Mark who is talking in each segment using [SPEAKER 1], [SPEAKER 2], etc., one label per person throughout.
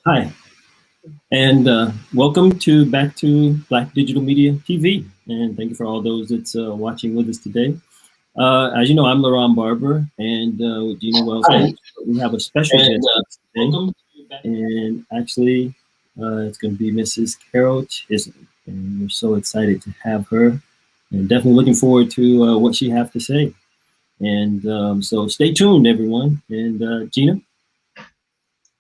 [SPEAKER 1] Hi, and welcome to back to Black Digital Media TV. And thank you for all those that's watching with us today. As you know, I'm Laurent Barber, and with Gina Wells
[SPEAKER 2] Hi,
[SPEAKER 1] Host, we have a special
[SPEAKER 2] and
[SPEAKER 1] guest with us today.
[SPEAKER 2] welcome to back.
[SPEAKER 1] And actually, it's going to be Mrs. Carol Chisholm, and we're so excited to have her, and definitely looking forward to what she has to say. And so, stay tuned, everyone. And Gina.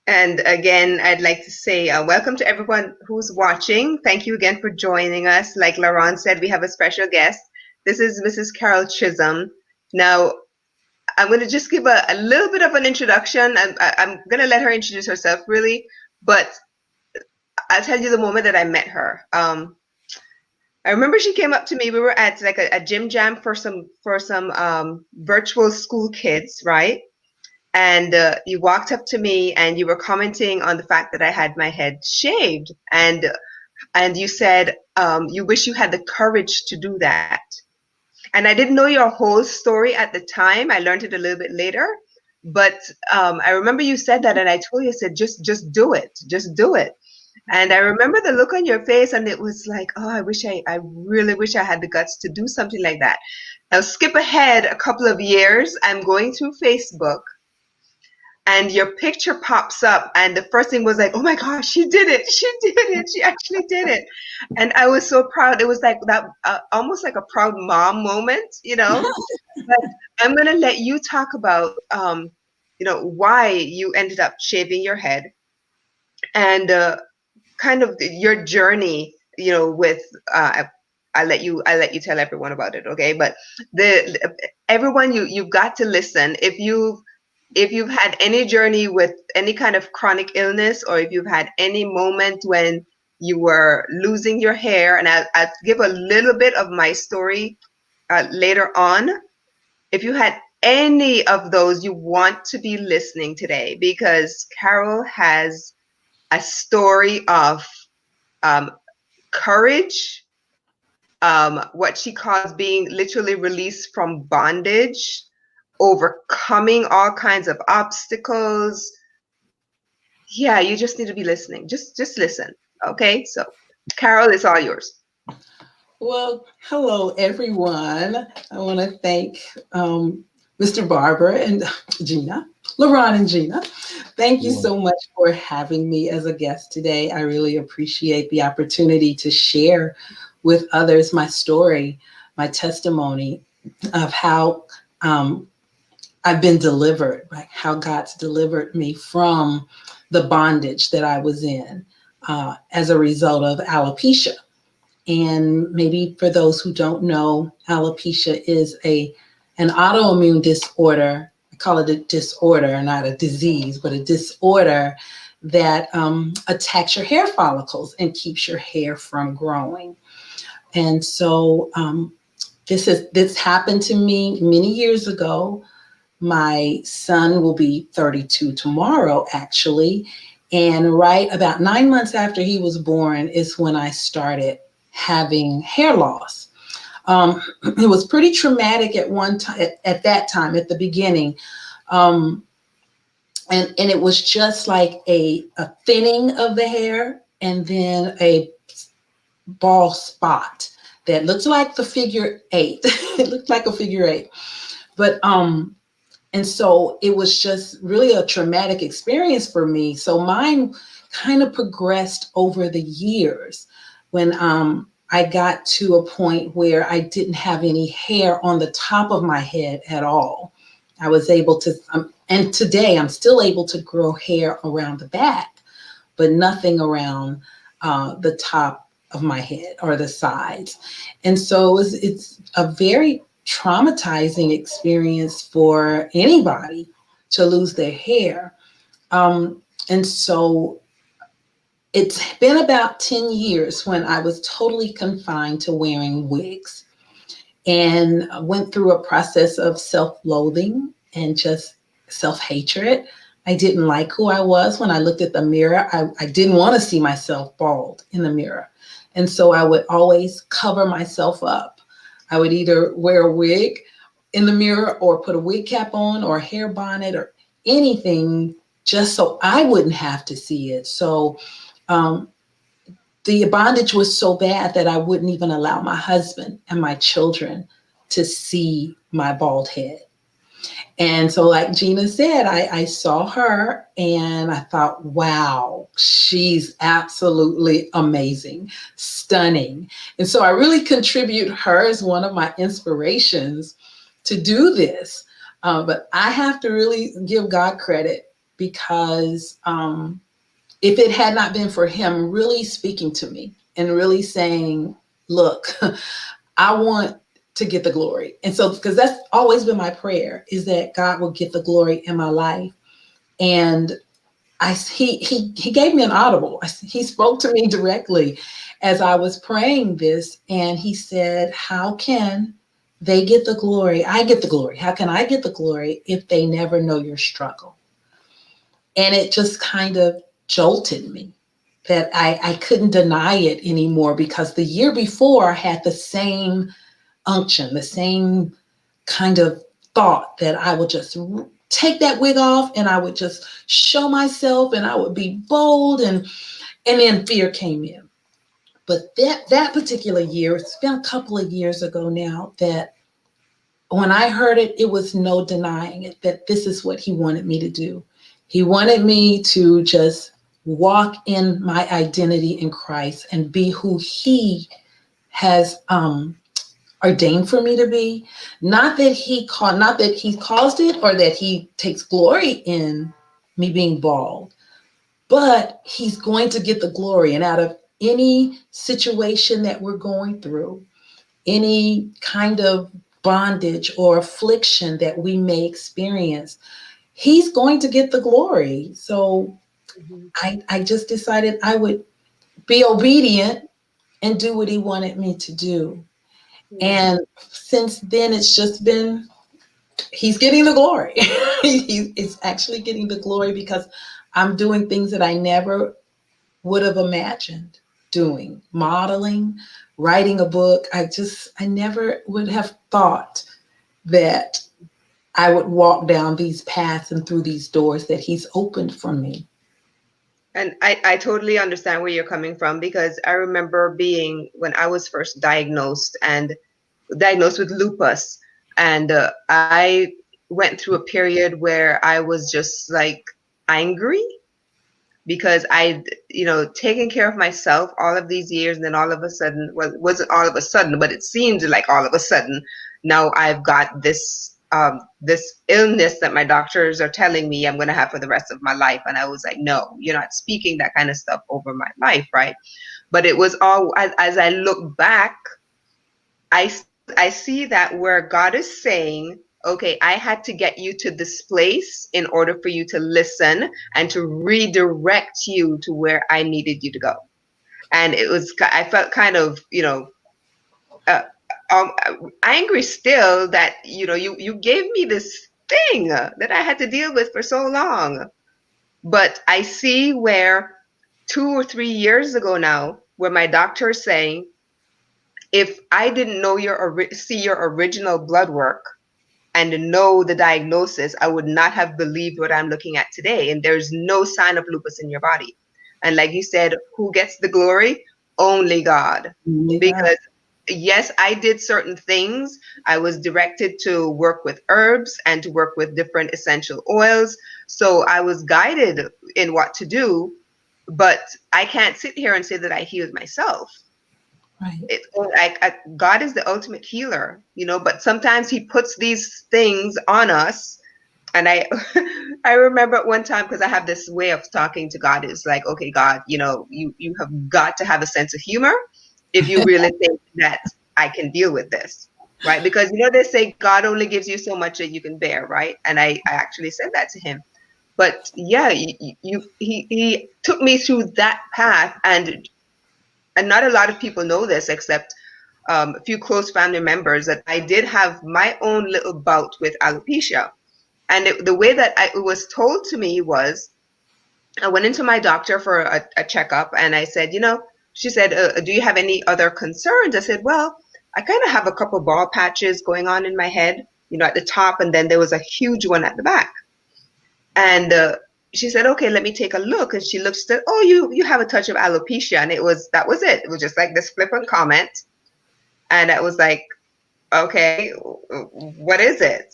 [SPEAKER 3] And again, I'd like to say welcome to everyone who's watching. Thank you again for joining us. Like Laurent said, we have a special guest. This is Mrs. Carol Chisholm. Now, I'm going to just give a little bit of an introduction. I'm going to let her introduce herself, really. But I'll tell you the moment that I met her. I remember she came up to me. We were at like a gym jam for some virtual school kids, right? And you walked up to me and you were commenting on the fact that I had my head shaved, and you said you wish you had the courage to do that. And I didn't know your whole story at the time. I learned it a little bit later, but I remember you said that, and I told you, I said, just do it, just do it. And I remember the look on your face, and it was like, oh, I really wish I had the guts to do something like that. Now skip ahead a couple of years. I'm going through Facebook and your picture pops up, and the first thing was like, oh my gosh, she did it, she actually did it. And I was so proud. It was like that, almost like a proud mom moment, but I'm going to let you talk about why you ended up shaving your head, and kind of your journey, with I let you tell everyone about it, okay? But everyone, you've got to listen. If you've had any journey with any kind of chronic illness, or if you've had any moment when you were losing your hair, and I'll give a little bit of my story later on. If you had any of those, you want to be listening today, because Carol has a story of um, courage, what she calls being literally released from bondage, overcoming all kinds of obstacles. Yeah, you just need to be listening. Just listen. Okay? So, Carol, it's all yours.
[SPEAKER 2] Well, hello everyone. I want to thank Mr. Barber and Gina, Laurent and Gina. Thank you so much for having me as a guest today. I really appreciate the opportunity to share with others my story, my testimony of how I've been delivered, right? How God's delivered me from the bondage that I was in as a result of alopecia. And maybe for those who don't know, alopecia is an autoimmune disorder. I call it a disorder, not a disease, but a disorder that attacks your hair follicles and keeps your hair from growing. And so this happened to me many years ago. My son will be 32 tomorrow, actually. And right about 9 months after he was born is when I started having hair loss. It was pretty traumatic at one time, at that time, at the beginning. And it was just like a thinning of the hair, and then a bald spot that looked like the figure eight. It looked like a figure eight. But and so it was just really a traumatic experience for me. So mine kind of progressed over the years when I got to a point where I didn't have any hair on the top of my head at all. I was able to, and today I'm still able to grow hair around the back, but nothing around the top of my head or the sides. And so it's a very traumatizing experience for anybody to lose their hair. And so it's been about 10 years when I was totally confined to wearing wigs, and went through a process of self-loathing and just self-hatred. I didn't like who I was when I looked at the mirror. I didn't want to see myself bald in the mirror. And so I would always cover myself up. I would either wear a wig in the mirror or put a wig cap on or a hair bonnet or anything just so I wouldn't have to see it. So um, the bondage was so bad that I wouldn't even allow my husband and my children to see my bald head. And so, like Gina said, I saw her and I thought, wow, she's absolutely amazing, stunning. And so I really contribute her as one of my inspirations to do this. But I have to really give God credit because if it had not been for Him really speaking to me and really saying, look, I want to get the glory. And so, because that's always been my prayer, is that God will get the glory in my life. And he gave me an audible. He spoke to me directly as I was praying this, and he said, "How can they get the glory? I get the glory. How can I get the glory if they never know your struggle?" And it just kind of jolted me that I couldn't deny it anymore, because the year before I had the same unction, the same kind of thought that I would just take that wig off and I would just show myself and I would be bold, and then fear came in. But that particular year, it's been a couple of years ago now, that when I heard it, it was no denying it, that this is what he wanted me to do. He wanted me to just walk in my identity in Christ and be who he has ordained for me to be. Not that he caused it or that he takes glory in me being bald, but he's going to get the glory. And out of any situation that we're going through, any kind of bondage or affliction that we may experience, he's going to get the glory. So
[SPEAKER 3] Mhm.
[SPEAKER 2] I just decided I would be obedient and do what he wanted me to do.
[SPEAKER 3] Yeah.
[SPEAKER 2] And since then, it's just been, he's getting the glory. He's actually getting the glory because I'm doing things that I never would have imagined doing, modeling, writing a book. I never would have thought that I would walk down these paths and through these doors that he's opened for me.
[SPEAKER 3] And I totally understand where you're coming from, because I remember being, when I was first diagnosed and diagnosed with lupus, and I went through a period where I was just like angry because I'd, taken care of myself all of these years, and then all of a sudden, well, it wasn't all of a sudden, but it seemed like all of a sudden, now I've got this illness that my doctors are telling me I'm going to have for the rest of my life. And I was like, no, you're not speaking that kind of stuff over my life, right? But it was all, as I look back, I see that where God is saying, okay, I had to get you to this place in order for you to listen and to redirect you to where I needed you to go. And I felt kind of, uh, um, angry still that, you gave me this thing that I had to deal with for so long. But I see where 2 or 3 years ago now, where my doctor is saying, if I didn't know see your original blood work and know the diagnosis, I would not have believed what I'm looking at today. And there's no sign of lupus in your body. And like you said, who gets the glory? Only God.
[SPEAKER 2] Only God.
[SPEAKER 3] Because yes, I did certain things. I was directed to work with herbs and to work with different essential oils. So I was guided in what to do, but I can't sit here and say that I healed myself.
[SPEAKER 2] Right.
[SPEAKER 3] God is the ultimate healer, but sometimes he puts these things on us. And I remember at one time, because I have this way of talking to God, is like, okay, God, you have got to have a sense of humor if you really think that I can deal with this, right? Because they say God only gives you so much that you can bear, right? And I actually said that to him. But yeah, he took me through that path, and not a lot of people know this except a few close family members, that I did have my own little bout with alopecia. And the way that it was told to me was, I went into my doctor for a checkup, and I said, she said, do you have any other concerns? I said, well, I kind of have a couple bald patches going on in my head, at the top, and then there was a huge one at the back. And she said, okay, let me take a look. And she looked, she said, oh, you have a touch of alopecia. And that was it. It was just like this flippant comment. And I was like, okay, what is it?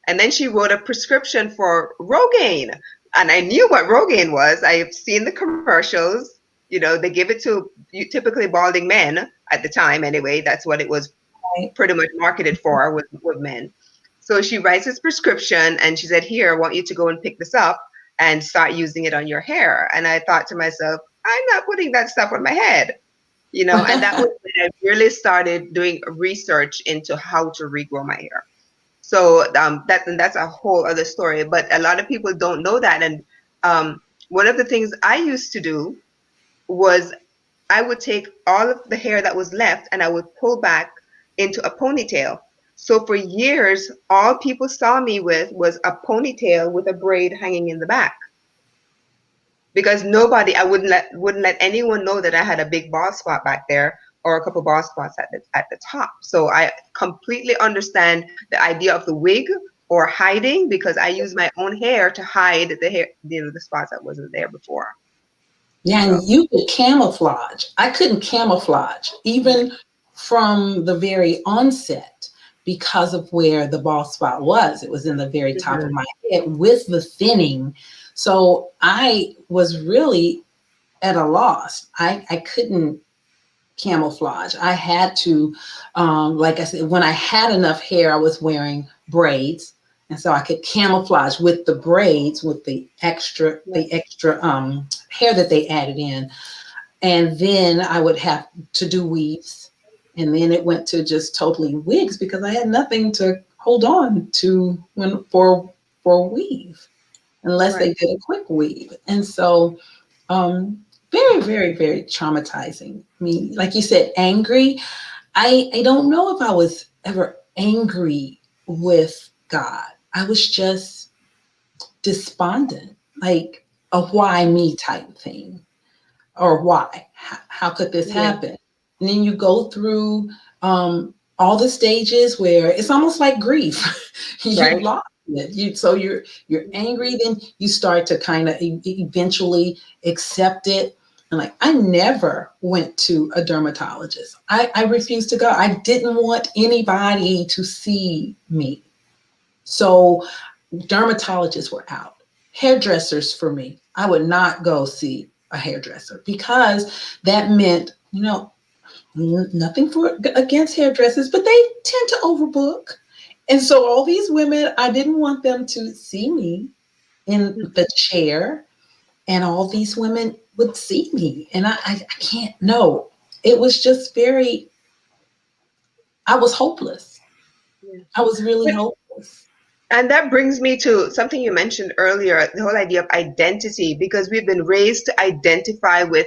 [SPEAKER 3] And then she wrote a prescription for Rogaine. And I knew what Rogaine was. I've seen the commercials. They give it to typically balding men at the time anyway. That's what it was
[SPEAKER 2] Right.
[SPEAKER 3] pretty much marketed for with men. So she writes this prescription and she said, here, I want you to go and pick this up and start using it on your hair. And I thought to myself, I'm not putting that stuff on my head. And that was when I really started doing research into how to regrow my hair. So that's a whole other story. But a lot of people don't know that. And one of the things I used to do was I would take all of the hair that was left and I would pull back into a ponytail. So for years, all people saw me with was a ponytail with a braid hanging in the back. Because I wouldn't let anyone know that I had a big bald spot back there or a couple bald spots at the top. So I completely understand the idea of the wig or hiding, because I use my own hair to hide the hair, the spots that wasn't there before.
[SPEAKER 2] Yeah,
[SPEAKER 3] So
[SPEAKER 2] and you could camouflage. I couldn't camouflage, even from the very onset, because of where the bald spot was. It was in the very top of my head with the thinning. So I was really at a loss. I couldn't camouflage. I had to, like I said, when I had enough hair, I was wearing braids. And so I could camouflage with the braids, with the extra hair that they added in. And then I would have to do weaves. And then it went to just totally wigs because I had nothing to hold on to for weave, unless they
[SPEAKER 3] right.
[SPEAKER 2] did a quick weave. And so very, very, very traumatizing. I mean, like you said, angry. I don't know if I was ever angry with God. I was just despondent, like a why me type thing, or why? How could this
[SPEAKER 3] Yeah.
[SPEAKER 2] happen? And then you go through all the stages where it's almost like grief. You
[SPEAKER 3] Right.
[SPEAKER 2] lost it. So you're angry, then you start to kind of eventually accept it. And like I never went to a dermatologist. I refused to go. I didn't want anybody to see me. So dermatologists were out. Hairdressers for me, I would not go see a hairdresser because that meant, nothing for against hairdressers, but they tend to overbook. And so all these women, I didn't want them to see me in the chair, and all these women would see me. And I can't know. It was just I was hopeless.
[SPEAKER 3] Yeah.
[SPEAKER 2] I was really
[SPEAKER 3] But
[SPEAKER 2] hopeless.
[SPEAKER 3] And that brings me to something you mentioned earlier, the whole idea of identity, because we've been raised to identify with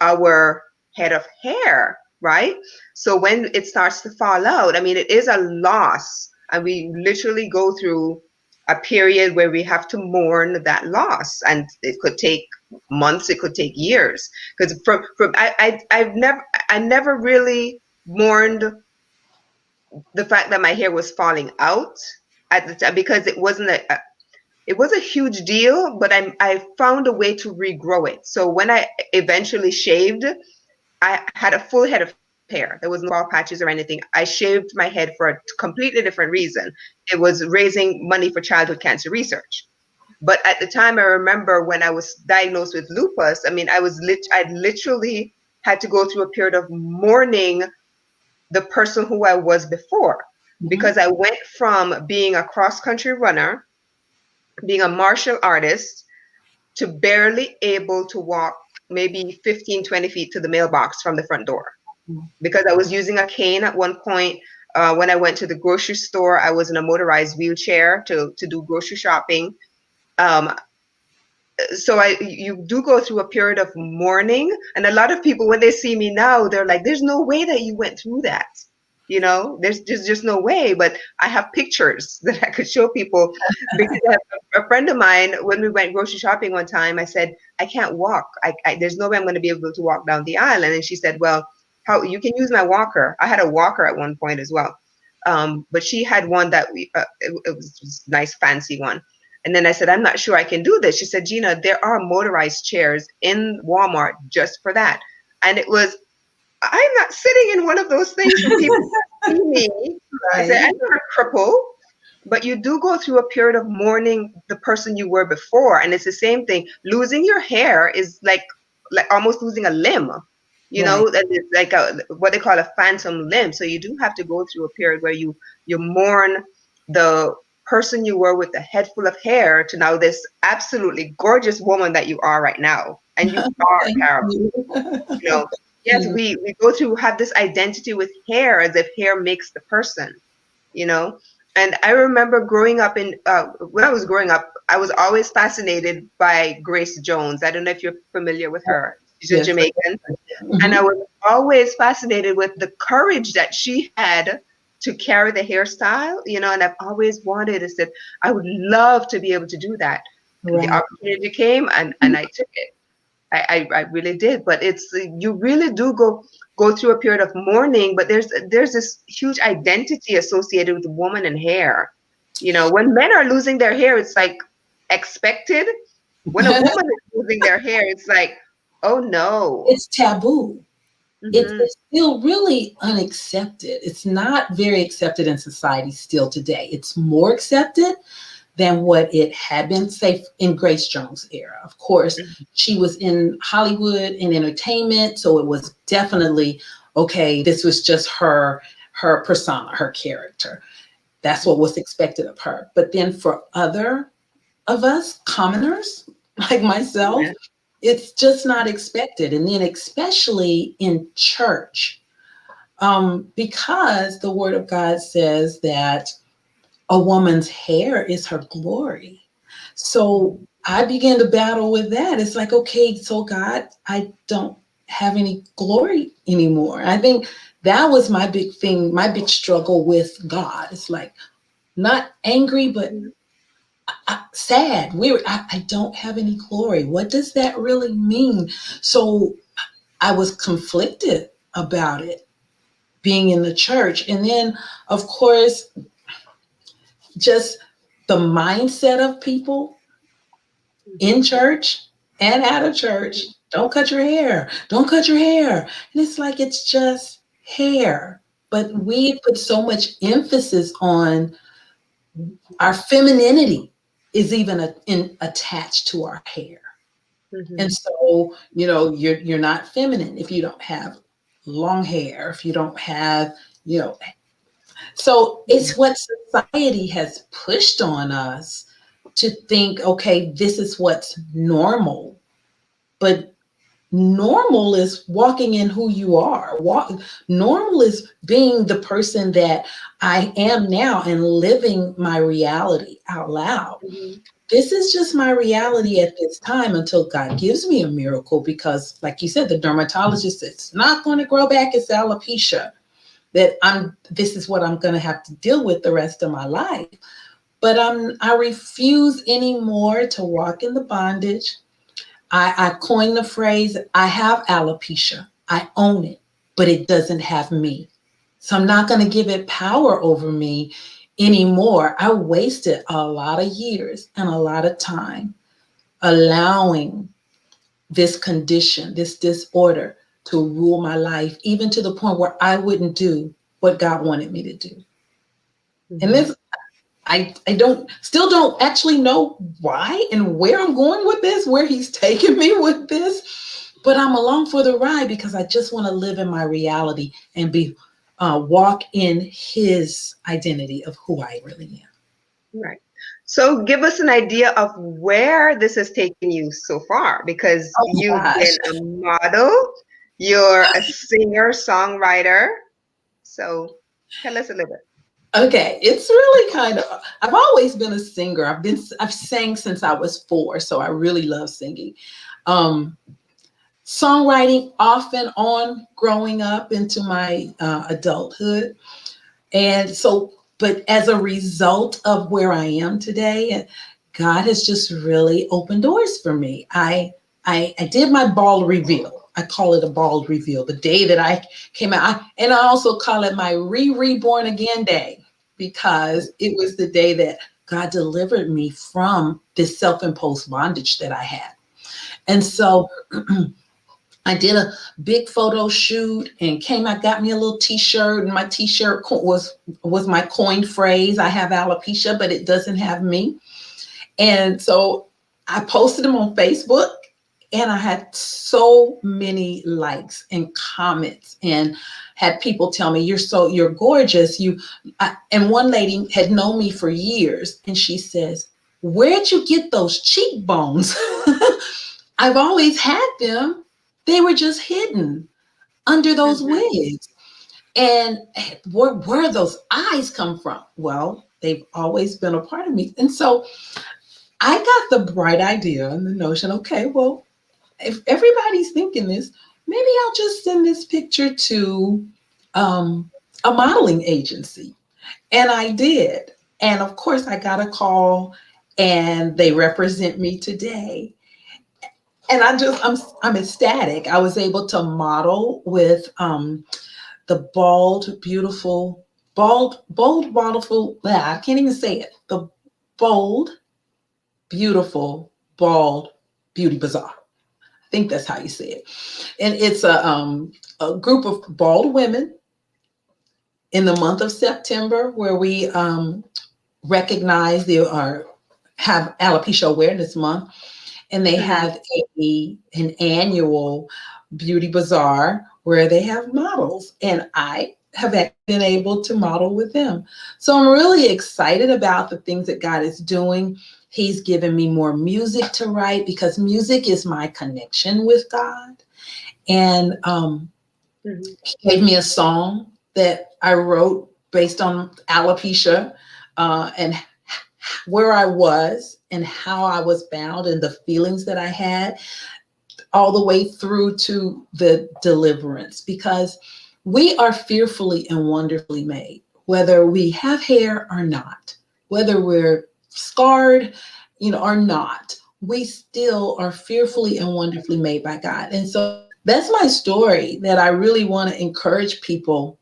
[SPEAKER 3] our head of hair, right? So when it starts to fall out, I mean, it is a loss. And we literally go through a period where we have to mourn that loss. And it could take months, it could take years. Because I never really mourned the fact that my hair was falling out at the time, because it was a huge deal, but I found a way to regrow it. So when I eventually shaved, I had a full head of hair. There was no bald patches or anything. I shaved my head for a completely different reason. It was raising money for childhood cancer research. But at the time, I remember when I was diagnosed with lupus, I mean, I literally had to go through a period of mourning the person who I was before,
[SPEAKER 2] Mhm.
[SPEAKER 3] because I went from being a cross country runner, being a martial artist, to barely able to walk maybe 15, 20 feet to the mailbox from the front door, because I was using a cane at one point. When I went to the grocery store, I was in a motorized wheelchair to do grocery shopping. Um, so you do go through a period of mourning, and a lot of people, when they see me now, they're like, there's no way that you went through that. There's just no way. But I have pictures that I could show people, because a friend of mine, when we went grocery shopping one time, I said, I can't walk. There's no way I'm going to be able to walk down the aisle. And she said, well, how you can use my walker. I had a walker at one point as well. But she had one that it was a nice fancy one. And then I said, I'm not sure I can do this. She said, Gina, there are motorized chairs in Walmart just for that. And it was, I'm not sitting in one of those things for people to see me. I said,
[SPEAKER 2] Right.
[SPEAKER 3] I'm not a cripple, but you do go through a period of mourning the person you were before. And it's the same thing. Losing your hair is like almost losing a limb. You
[SPEAKER 2] Right.
[SPEAKER 3] know, that it's like what they call a phantom limb. So you do have to go through a period where you mourn the person you were with the head full of hair to now this absolutely gorgeous woman that you are right now. And you are,
[SPEAKER 2] Thank
[SPEAKER 3] Carol.
[SPEAKER 2] you.
[SPEAKER 3] You know,
[SPEAKER 2] Thank
[SPEAKER 3] yes,
[SPEAKER 2] you.
[SPEAKER 3] we go through have this identity with hair as if hair makes the person, you know. And I remember growing up when I was growing up, I was always fascinated by Grace Jones. I don't know if you're familiar with her. She's a
[SPEAKER 2] Yes.
[SPEAKER 3] Jamaican. And I
[SPEAKER 2] Mhm.
[SPEAKER 3] was always fascinated with the courage that she had to carry the hairstyle, you know, and I've always wanted, I said, I would love to be able to do that. And the
[SPEAKER 2] Right.
[SPEAKER 3] opportunity came and I took it. I really did, but it's you really do go through a period of mourning, but there's this huge identity associated with the woman and hair. You know, when men are losing their hair, it's like expected. When a woman is losing their hair, it's like, oh no.
[SPEAKER 2] It's taboo.
[SPEAKER 3] Hmm.
[SPEAKER 2] It's still really unaccepted. It's not very accepted in society still today. It's more accepted than what it had been, say, in Grace Jones' era. Of course, she was in Hollywood and entertainment, so it was definitely okay. This was just her persona, her character. That's what was expected of her. But then for other of us, commoners like myself,
[SPEAKER 3] Yeah.
[SPEAKER 2] it's just not expected. And then especially in church, because the Word of God says that a woman's hair is her glory. So I began to battle with that. It's like, okay, so God, I don't have any glory anymore. I think that was my big thing, my big struggle with God. It's like not angry, but sad. I don't have any glory. What does that really mean? So I was conflicted about it being in the church. And then, of course, just the mindset of people in church and out of church. Don't cut your hair. Don't cut your hair. And it's like, it's just hair. But we put so much emphasis on our femininity is even attached to our hair.
[SPEAKER 3] Hmm.
[SPEAKER 2] And so, you're not feminine if you don't have long hair, if you don't have, you know, so it's what society has pushed on us to think, okay, this is what's normal. But normal is walking in who you are. Normal is being the person that I am now and living my reality out loud.
[SPEAKER 3] Hmm.
[SPEAKER 2] This is just my reality at this time until God gives me a miracle, because like you said, the dermatologist said it's not going to grow back, it's alopecia, that this is what I'm going to have to deal with the rest of my life. But I refuse anymore to walk in the bondage. I coined the phrase, I have alopecia, I own it, but it doesn't have me. So I'm not going to give it power over me anymore. I wasted a lot of years and a lot of time allowing this condition, this disorder to rule my life, even to the point where I wouldn't do what God wanted me to do. And
[SPEAKER 3] Hmm.
[SPEAKER 2] this, I don't actually know why and where I'm going with this, where he's taking me with this, but I'm along for the ride because I just want to live in my reality and walk in his identity of who I really am.
[SPEAKER 3] Right. So give us an idea of where this has taken you so far, because
[SPEAKER 2] Oh my
[SPEAKER 3] you've
[SPEAKER 2] gosh.
[SPEAKER 3] been a model, you're a singer, songwriter. So tell us a little bit.
[SPEAKER 2] Okay, it's really kind of, I've always been a singer. I've sang since I was 4, so I really love singing. Um, Songwriting off and on growing up into my adulthood. And so, but as a result of where I am today, God has just really opened doors for me. I did my bald reveal. I call it a bald reveal. The day that I came out, and I also call it my reborn again day, because it was the day that God delivered me from this self-imposed bondage that I had. And so I did a big photo shoot and came out, got me a little t-shirt, and my t-shirt was my coined phrase. I have alopecia, but it doesn't have me. And so I posted them on Facebook, and I had so many likes and comments, and had people tell me, you're gorgeous. And one lady had known me for years, and she says, where'd you get those cheekbones? I've always had them. They were just hidden under those wigs. And where those eyes come from? Well, they've always been a part of me. And so I got the bright idea and the notion, okay, well, if everybody's thinking this, maybe I'll just send this picture to a modeling agency. And I did. And of course, I got a call, and they represent me today. And I'm ecstatic. I was able to model with the I can't even say it. The bold, beautiful, bald beauty bazaar. I think that's how you say it. And it's a group of bald women in the month of September, where we recognize or have Alopecia Awareness Month. And they have an annual beauty bazaar where they have models. And I have been able to model with them. So I'm really excited about the things that God is doing. He's given me more music to write, because music is my connection with God. And he gave me a song that I wrote based on alopecia and where I was and how I was bound and the feelings that I had, all the way through to the deliverance, because we are fearfully and wonderfully made, whether we have hair or not, whether we're scarred, or not. We still are fearfully and wonderfully made by God. And so that's my story, that I really want to encourage people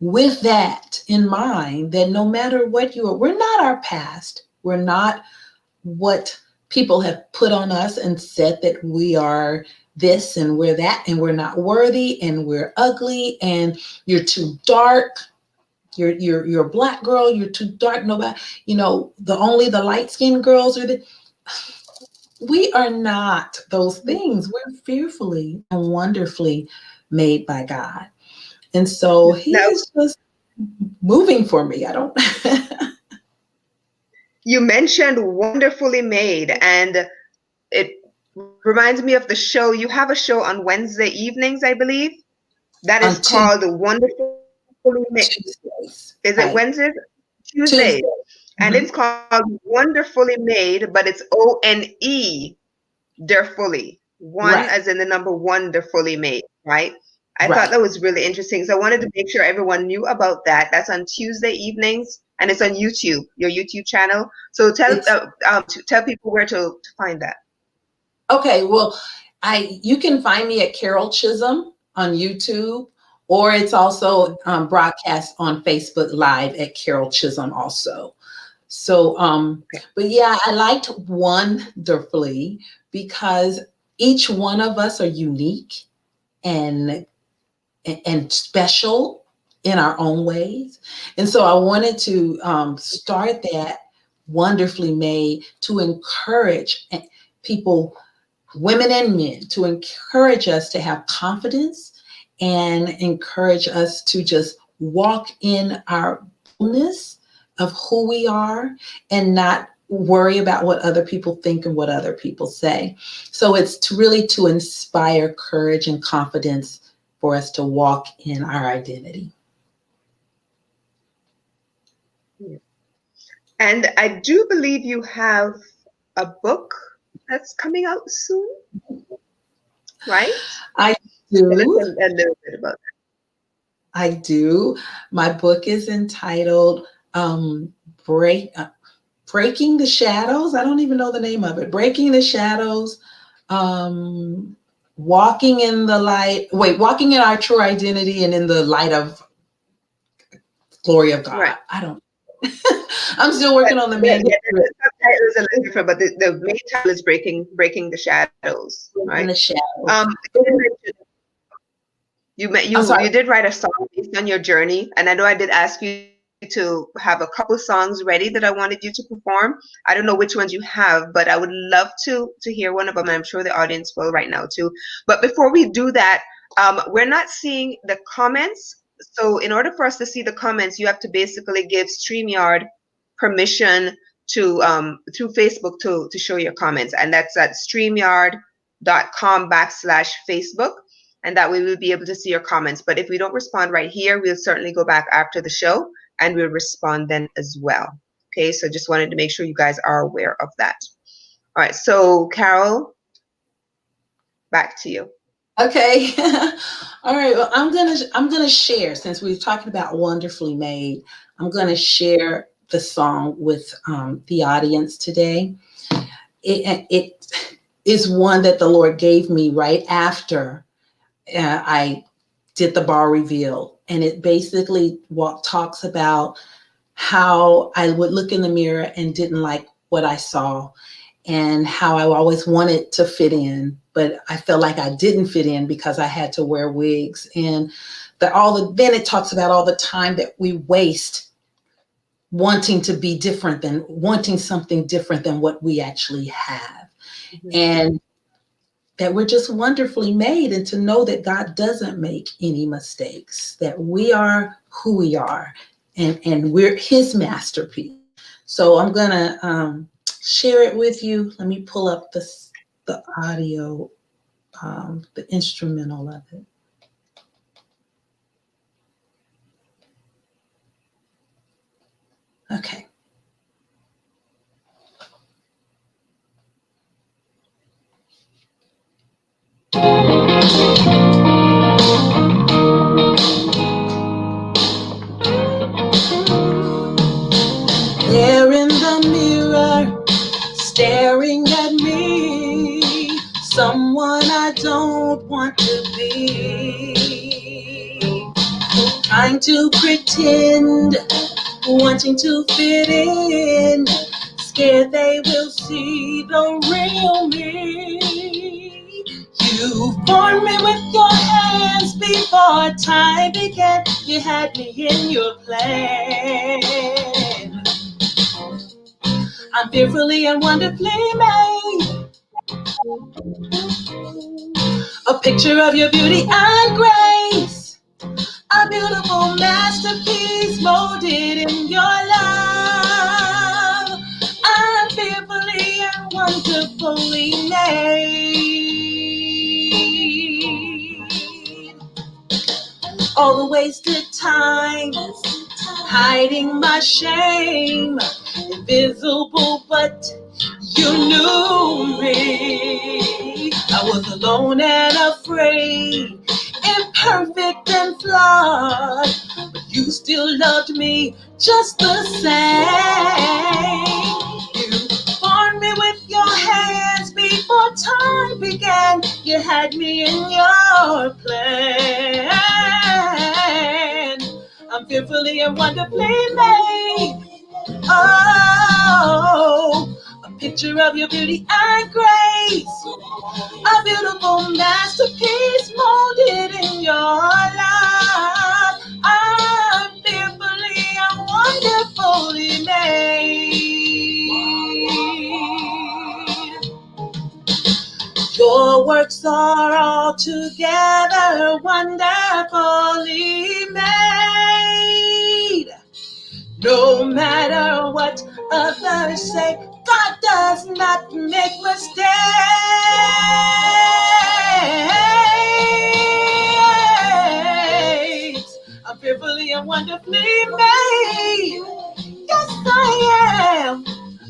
[SPEAKER 2] with that in mind, that no matter what you are, we're not our past. We're not what people have put on us and said that we are this and we're that, and we're not worthy, and we're ugly, and you're too dark. You're a black girl, you're too dark. Nobody, the light-skinned girls are we are not those things. We're fearfully and wonderfully made by God. And so he is just moving for me. I don't.
[SPEAKER 3] You mentioned wonderfully made, and it reminds me of the show. You have a show on Wednesday evenings, I believe, that is called Wonderfully Made. Tuesdays. Is it Wednesdays? Tuesdays. And it's called Wonderfully Made, but it's O-N-E, Derfully. One as in the number wonderfully made, right? I thought that was really interesting. So I wanted to make sure everyone knew about that. That's on Tuesday evenings, and it's on YouTube, your YouTube channel. So tell people where to find that.
[SPEAKER 2] Okay, well, you can find me at Carol Chisholm on YouTube, or it's also broadcast on Facebook Live at Carol Chisholm also. So, but yeah, I liked Wonderfully because each one of us are unique and special in our own ways. And so I wanted to start that Wonderfully Made to encourage people, women and men, to encourage us to have confidence and encourage us to just walk in our boldness of who we are and not worry about what other people think and what other people say. So it's really to inspire courage and confidence for us to walk in our identity.
[SPEAKER 3] And I do believe you have a book that's coming out soon, right?
[SPEAKER 2] I do.
[SPEAKER 3] Tell us a little bit about that.
[SPEAKER 2] I do. My book is entitled Breaking the Shadows. I don't even know the name of it. Breaking the Shadows, Walking in the Light. Walking in Our True Identity and in the Light of Glory of God. Right. I'm still working on the
[SPEAKER 3] Yeah,
[SPEAKER 2] manuscript.
[SPEAKER 3] the subtitle is a little different, but the main title is Breaking the Shadows,
[SPEAKER 2] In
[SPEAKER 3] right?
[SPEAKER 2] the shadows.
[SPEAKER 3] You did mention
[SPEAKER 2] I'm sorry.
[SPEAKER 3] you did write a song based on your journey, and I know I did ask you to have a couple songs ready that I wanted you to perform. I don't know which ones you have, but I would love to hear one of them. I'm sure the audience will right now too. But before we do that, we're not seeing the comments. So in order for us to see the comments, you have to basically give StreamYard permission to through Facebook to show your comments, and that's at streamyard.com/Facebook, and that way we'll be able to see your comments. But if we don't respond right here, we'll certainly go back after the show and we'll respond then as well. Okay, so just wanted to make sure you guys are aware of that. All right, so Carol, back to you.
[SPEAKER 2] Okay. All right. Well, I'm gonna share, since we've talked about Wonderfully Made. I'm gonna share the song with the audience today. It is one that the Lord gave me right after I did the bar reveal, and it basically talks about how I would look in the mirror and didn't like what I saw, and how I always wanted to fit in, but I felt like I didn't fit in because I had to wear wigs. And then it talks about all the time that we waste wanting something different than what we actually have. Mm-hmm. And that we're just wonderfully made, and to know that God doesn't make any mistakes, that we are who we are, and we're his masterpiece. So I'm gonna share it with you. Let me pull up the audio, the instrumental of it. Okay. There in the mirror, staring at me, someone I don't want to be. Trying to pretend, wanting to fit in, scared they will see the real me. You formed me with your hands before time began. You had me in your plan. I'm fearfully and wonderfully made, a picture of your beauty and grace, a beautiful masterpiece molded in your love. I'm fearfully and wonderfully made. All the wasted time, hiding my shame, invisible, but you knew me. I was alone and afraid, imperfect and flawed, but you still loved me just the same. You formed me with your hands before time began. You had me in your plan. I'm fearfully and wonderfully made. Oh, a picture of your beauty and grace, a beautiful masterpiece molded in your love. I'm fearfully and wonderfully made. Your works are all together wonderfully made. No matter what others say, God does not make mistakes. I'm fearfully and wonderfully made. Yes, I am.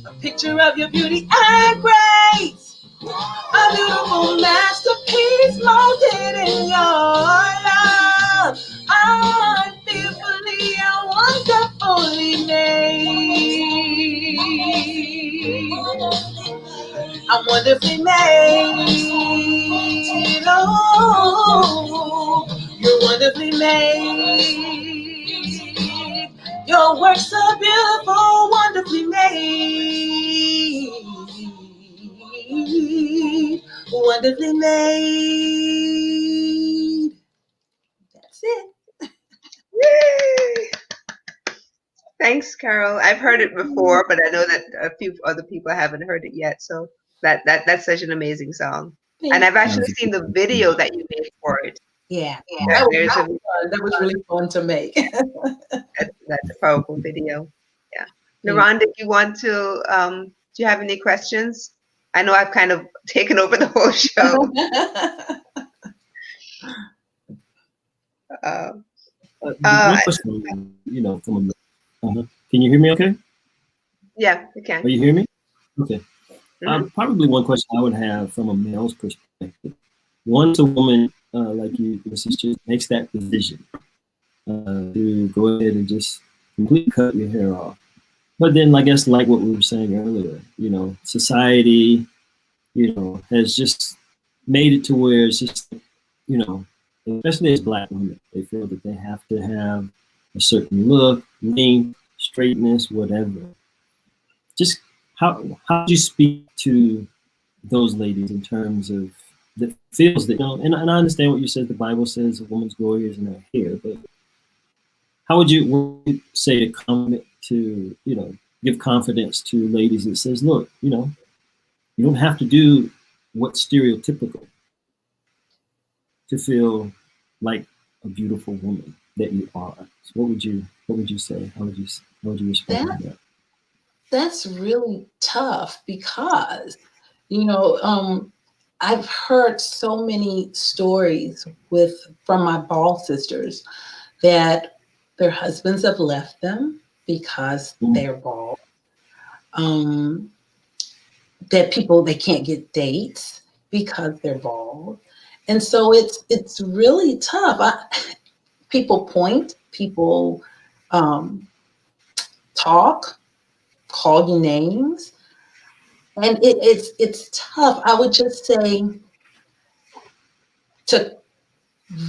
[SPEAKER 2] A picture of your beauty and grace, a beautiful masterpiece molded in your love. I'm fearfully and wonderfully made. I'm wonderfully made. Oh, you're wonderfully made. You're Your works are beautiful, wonderfully made. Wonderfully made. That's it.
[SPEAKER 3] Yay! Thanks, Carol. I've heard it before, but I know that a few other people haven't heard it yet. So that's such an amazing song. And I've actually seen the video that you made for it.
[SPEAKER 2] Yeah,
[SPEAKER 3] That, there's a
[SPEAKER 2] that was really fun to make.
[SPEAKER 3] that's a powerful video. Yeah.
[SPEAKER 2] Yeah.
[SPEAKER 3] Naran, did you want to do you have any questions? I know I've kind of taken over the whole show. Uh,
[SPEAKER 1] One question, from can you hear me okay?
[SPEAKER 3] yeah, you can.
[SPEAKER 1] Are you hear me? Okay.
[SPEAKER 3] Mm-hmm.
[SPEAKER 1] Probably one question I would have from a male's perspective. Once a woman like you, your sister, makes that decision to go ahead and just completely cut your hair off, but then I guess like what we were saying earlier, society, has just made it to where it's just, especially as Black women, they feel that they have to have a certain look, length, straightness, whatever. Just how do you speak to those ladies in terms of that feels that, and I understand what you said, the Bible says a woman's glory is in her hair, but how would you say to comment to, give confidence to ladies that says, look, you don't have to do what's stereotypical to feel like a beautiful woman that you are. So what would you say? How would you respond to that?
[SPEAKER 2] That's really tough because, I've heard so many stories from my bald sisters that their husbands have left them because they're bald. That they can't get dates because they're bald. And so it's really tough. People point, people talk, call you names, and it's tough. I would just say to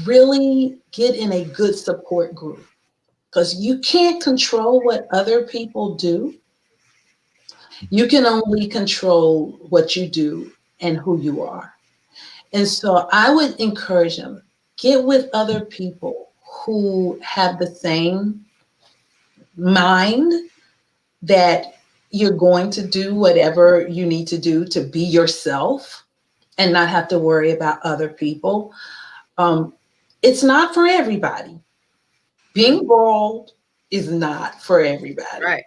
[SPEAKER 2] really get in a good support group, because you can't control what other people do. You can only control what you do and who you are. And so I would encourage them, get with other people who have the same mind that you're going to do whatever you need to do to be yourself and not have to worry about other people. It's not for everybody. Being bald is not for everybody.
[SPEAKER 3] Right.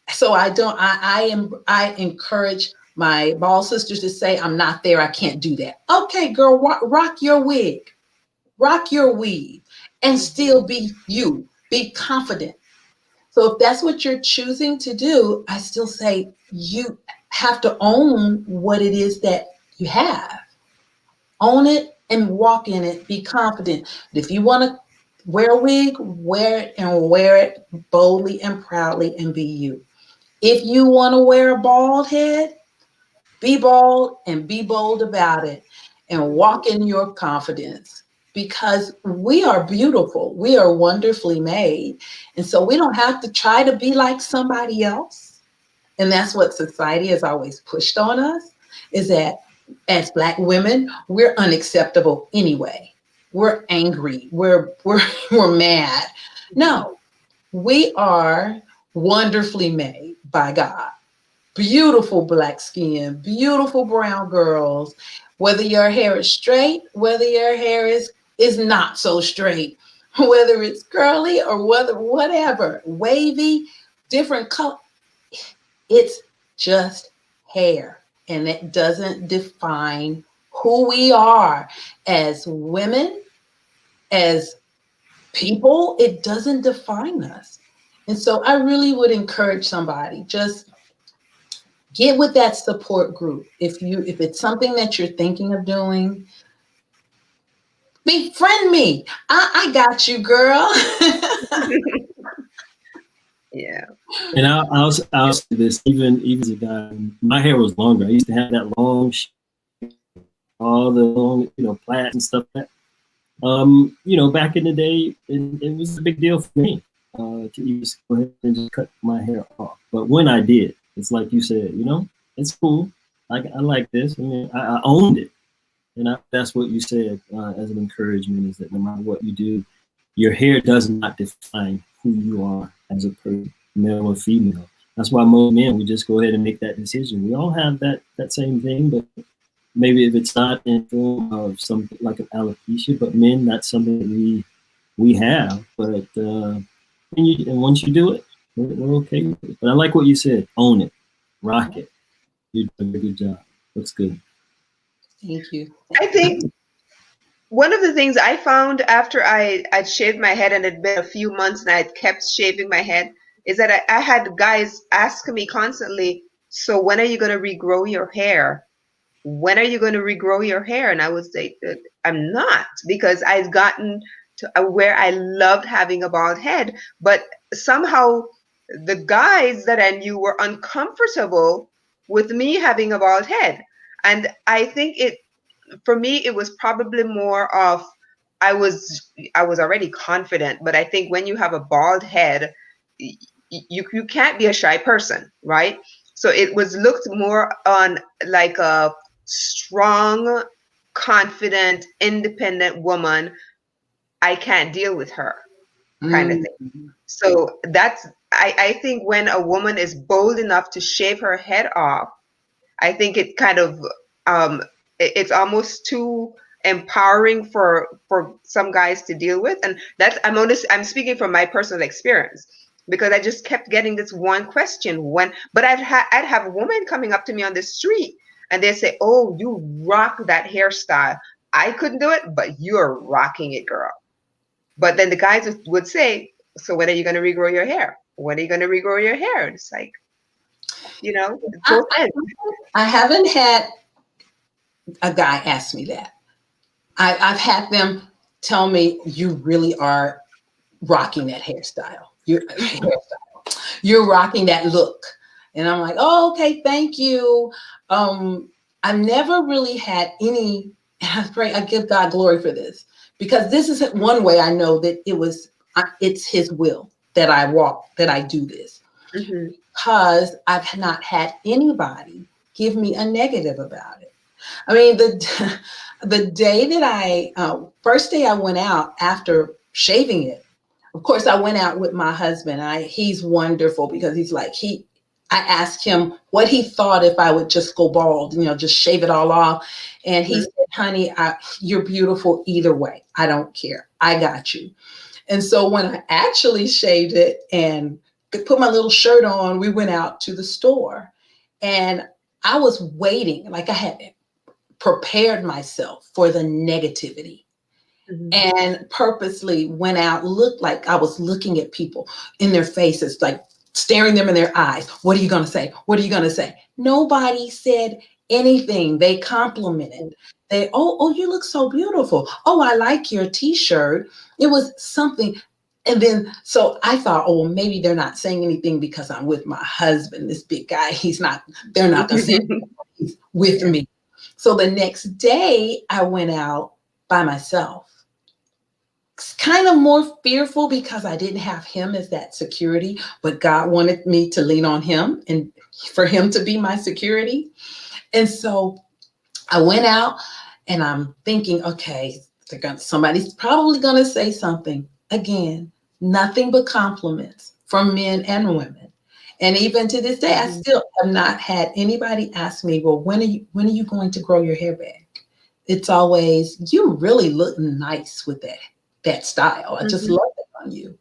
[SPEAKER 2] So I encourage my bald sisters to say, I'm not there, I can't do that. Okay, girl, rock your wig, rock your weave, and still be you, be confident. So if that's what you're choosing to do, I still say you have to own what it is that you have. Own it and walk in it, be confident. If you want to wear a wig, wear it and wear it boldly and proudly and be you. If you want to wear a bald head, be bald and be bold about it and walk in your confidence, because we are beautiful. We are wonderfully made. And so we don't have to try to be like somebody else. And that's what society has always pushed on us, is that as Black women, we're unacceptable anyway. We're angry. We're mad. No, we are wonderfully made by God. Beautiful Black skin, beautiful brown girls, whether your hair is straight, whether your hair is not so straight, whether it's curly or whatever, wavy, different color. It's just hair, and it doesn't define who we are as women, as people. It doesn't define us. And so I really would encourage somebody, just get with that support group. If it's something that you're thinking of doing, befriend me. I got you, girl.
[SPEAKER 3] Yeah.
[SPEAKER 1] And I'll say this, even as a guy, my hair was longer. I used to have that long, all the long, plaits and stuff like that. Back in the day, it was a big deal for me. to just go ahead and just cut my hair off. But when I did, it's like you said, it's cool. I like this. I mean, I owned it. And that's what you said as an encouragement, is that no matter what you do, your hair does not define who you are as a person, male or female. That's why most men, we just go ahead and make that decision. We all have that same thing, but maybe if it's not in form of something like an alopecia, but men, that's something that we have. But and once you do it, we're okay with it. But I like what you said. Own it, rock it. You did a good job. Looks good.
[SPEAKER 2] Thank you.
[SPEAKER 3] I think one of the things I found after I'd shaved my head, and it'd been a few months and I'd kept shaving my head, is that I had guys asking me constantly, so when are you going to regrow your hair? When are you going to regrow your hair? And I would say, I'm not, because I've gotten to where I loved having a bald head, but somehow the guys that I knew were uncomfortable with me having a bald head. And I think for me, it was probably more of, I was already confident, but I think when you have a bald head, you can't be a shy person, right? So it was looked more on like a strong, confident, independent woman. I can't deal with her kind of thing. So I think when a woman is bold enough to shave her head off, I think it kind of it's almost too empowering for some guys to deal with. And that's, I'm speaking from my personal experience, because I just kept getting this one question but I'd have a woman coming up to me on the street and they say, oh, you rock that hairstyle. I couldn't do it, but you're rocking it, girl. But then the guys would say, so when are you going to regrow your hair? When are you going to regrow your hair? And it's like, both ends.
[SPEAKER 2] I haven't had a guy ask me that. I've had them tell me, you really are rocking that hairstyle. You're rocking that look. And I'm like, oh, okay, thank you. I've never really had any, and I give God glory for this, because this is one way I know that it's his will that I do this.
[SPEAKER 3] Mm-hmm.
[SPEAKER 2] Because I've not had anybody give me a negative about it. I mean, the day that first day I went out after shaving it, of course, I went out with my husband. He's wonderful, because he's like, I asked him what he thought if I would just go bald, just shave it all off. And he said, honey, you're beautiful either way. I don't care. I got you. And so when I actually shaved it and put my little shirt on, we went out to the store, and I was waiting, like I had prepared myself for the negativity, and purposely went out, looked like I was looking at people in their faces, like staring them in their eyes. What are you going to say? What are you going to say? Nobody said anything. They complimented. Oh, you look so beautiful. Oh, I like your t-shirt. It was something. And then, so I thought, oh, maybe they're not saying anything because I'm with my husband, this big guy. They're not going to say anything. He's with me. So the next day I went out by myself. It's kind of more fearful because I didn't have him as that security, but God wanted me to lean on him and for him to be my security. And so I went out and I'm thinking, okay, somebody's probably going to say something. Again, nothing but compliments from men and women. And even to this day, I still have not had anybody ask me, well, when are you going to grow your hair back? It's always, you really look nice with that style. I just love it on you.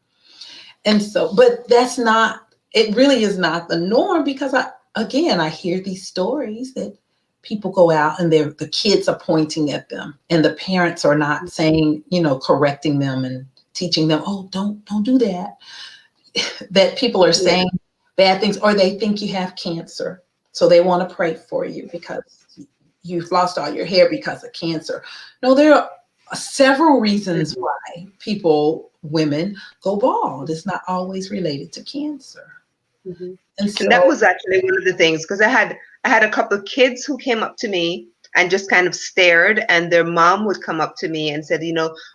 [SPEAKER 2] And so, but it really is not the norm, because I hear these stories that people go out and the kids are pointing at them and the parents are not saying, correcting them and teaching them, oh, don't do that. That people are saying bad things, or they think you have cancer. So they want to pray for you because you've lost all your hair because of cancer. No, there are several reasons why women go bald. It's not always related to cancer. And
[SPEAKER 3] that was actually one of the things, because I had a couple of kids who came up to me and just kind of stared. And their mom would come up to me and said,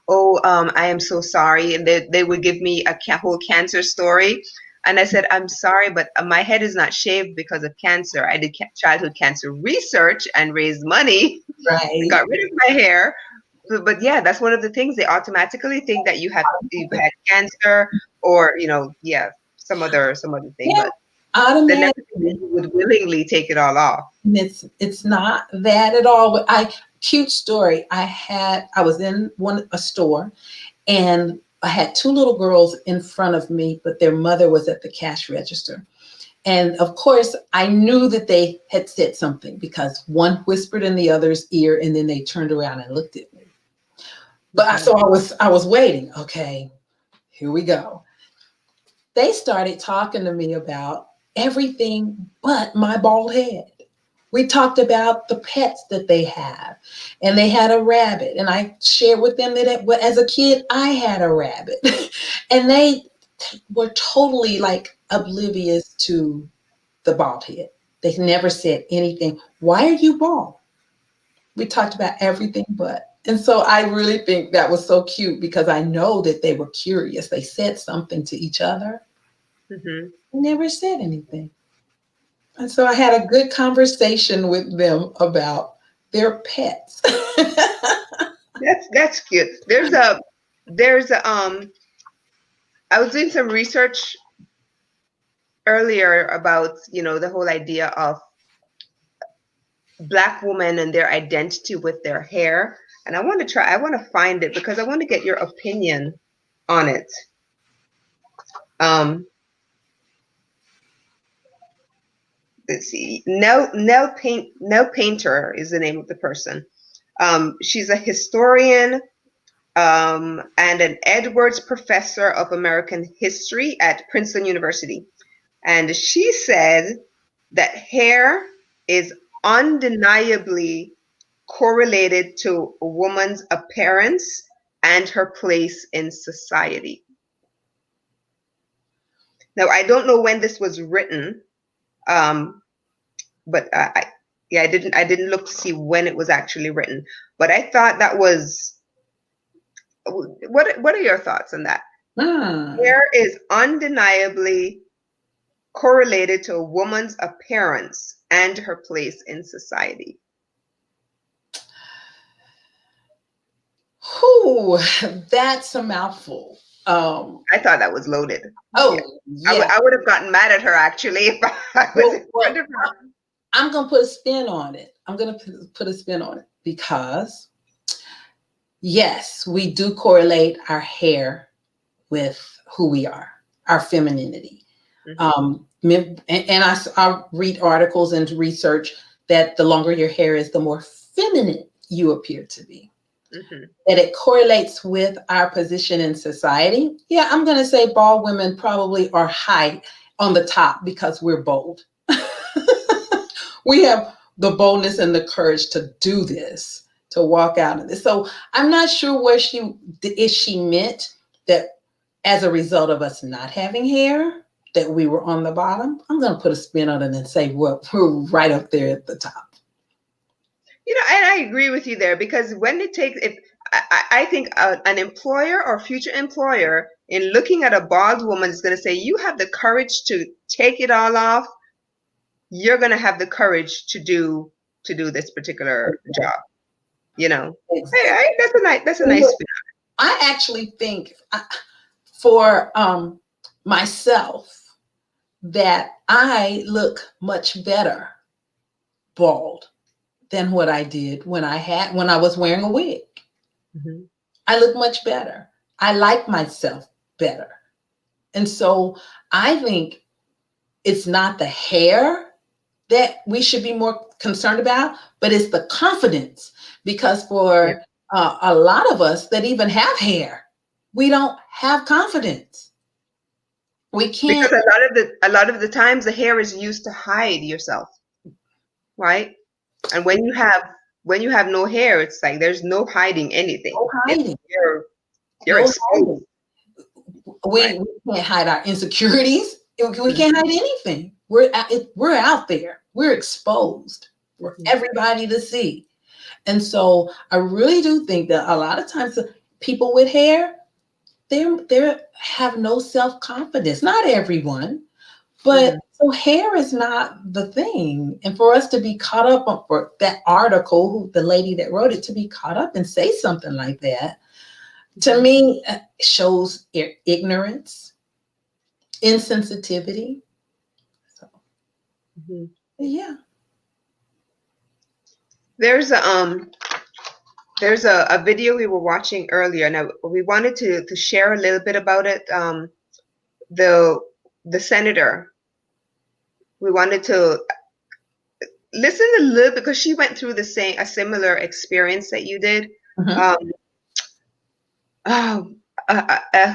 [SPEAKER 3] oh, I am so sorry. And they would give me a whole cancer story. And I said, I'm sorry, but my head is not shaved because of cancer. I did childhood cancer research and raised money.
[SPEAKER 2] Right.
[SPEAKER 3] Got rid of my hair. But yeah, that's one of the things. They automatically think that you've had cancer, or some other thing.
[SPEAKER 2] Yeah.
[SPEAKER 3] But
[SPEAKER 2] Automatically
[SPEAKER 3] would willingly take it all off.
[SPEAKER 2] It's not that at all. Cute story. I was in a store, and I had two little girls in front of me, but their mother was at the cash register. And of course, I knew that they had said something because one whispered in the other's ear, and then they turned around and looked at me. But so I was waiting. Okay, here we go. They started talking to me about everything but my bald head. We talked about the pets that they have, and they had a rabbit. And I shared with them that as a kid, I had a rabbit. And they were totally like oblivious to the bald head. They never said anything. Why are you bald? We talked about everything but. And so I really think that was so cute because I know that they were curious. They said something to each other.
[SPEAKER 3] Mm-hmm.
[SPEAKER 2] Never said anything. And so I had a good conversation with them about their pets.
[SPEAKER 3] That's cute. I was doing some research earlier about, the whole idea of Black women and their identity with their hair. And I want to find it because I want to get your opinion on it. Let's see. Nell Painter is the name of the person. She's a historian and an Edwards Professor of American History at Princeton University. And she said that hair is undeniably correlated to a woman's appearance and her place in society. Now, I don't know when this was written, but I didn't look to see when it was actually written. But I thought that was. What are your thoughts on that? Hair is undeniably correlated to a woman's appearance and her place in society.
[SPEAKER 2] Ooh, that's a mouthful.
[SPEAKER 3] I thought that was loaded.
[SPEAKER 2] Yeah.
[SPEAKER 3] I would have gotten mad at her actually if I was in front of her.
[SPEAKER 2] I'm going to put a spin on it. I'm going to put a spin on it because, yes, we do correlate our hair with who we are, our femininity. Mm-hmm. And I read articles and research that the longer your hair is, the more feminine you appear to be. Mm-hmm. That it correlates with our position in society. Yeah, I'm going to say bald women probably are high on the top because we're bold. We have the boldness and the courage to do this, to walk out of this. So I'm not sure if she meant that as a result of us not having hair, that we were on the bottom. I'm going to put a spin on it and say, well, we're right up there at the top.
[SPEAKER 3] And I agree with you there because I think an employer or future employer in looking at a bald woman is going to say, you have the courage to take it all off. You're going to have the courage to do this particular job. Exactly. Hey, that's a nice spin.
[SPEAKER 2] I actually think for myself that I look much better bald than what I did when I was wearing a wig. Mm-hmm. I look much better. I like myself better. And so I think it's not the hair that we should be more concerned about, but it's the confidence. Because for a lot of us that even have hair, we don't have confidence. We can't.
[SPEAKER 3] Because a lot of the times the hair is used to hide yourself, right? And when you have no hair, it's like there's no hiding anything.
[SPEAKER 2] No hiding.
[SPEAKER 3] You're exposed.
[SPEAKER 2] We can't hide our insecurities. We can't hide anything. We're out there. We're exposed for everybody to see. And so I really do think that a lot of times people with hair, they have no self-confidence. Not everyone, but so hair is not the thing. And for us to be caught up on for that article, who the lady that wrote it, to be caught up and say something like that, to me shows ignorance, insensitivity. So yeah.
[SPEAKER 3] There's a video we were watching earlier, and we wanted to share a little bit about it. The senator, we wanted to listen a little because she went through a similar experience that you did.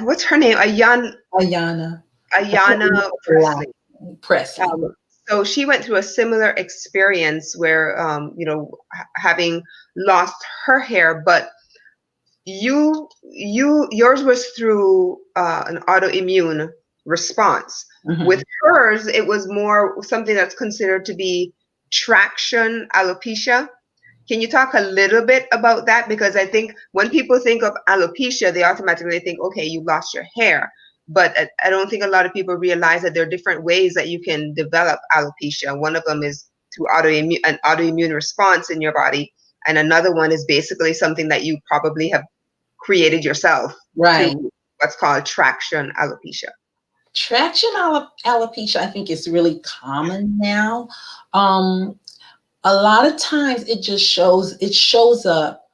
[SPEAKER 3] What's her name?
[SPEAKER 2] Ayanna
[SPEAKER 3] Presley. So she went through a similar experience where, having lost her hair, but yours was through an autoimmune response. With hers, it was more something that's considered to be traction alopecia. Can you talk a little bit about that? Because I think when people think of alopecia, they automatically think, okay, you lost your hair. But I don't think a lot of people realize that there are different ways that you can develop alopecia. One of them is through an autoimmune response in your body. And another one is basically something that you probably have created yourself.
[SPEAKER 2] Right.
[SPEAKER 3] What's called traction alopecia.
[SPEAKER 2] Traction alopecia, I think, is really common now. A lot of times it shows up.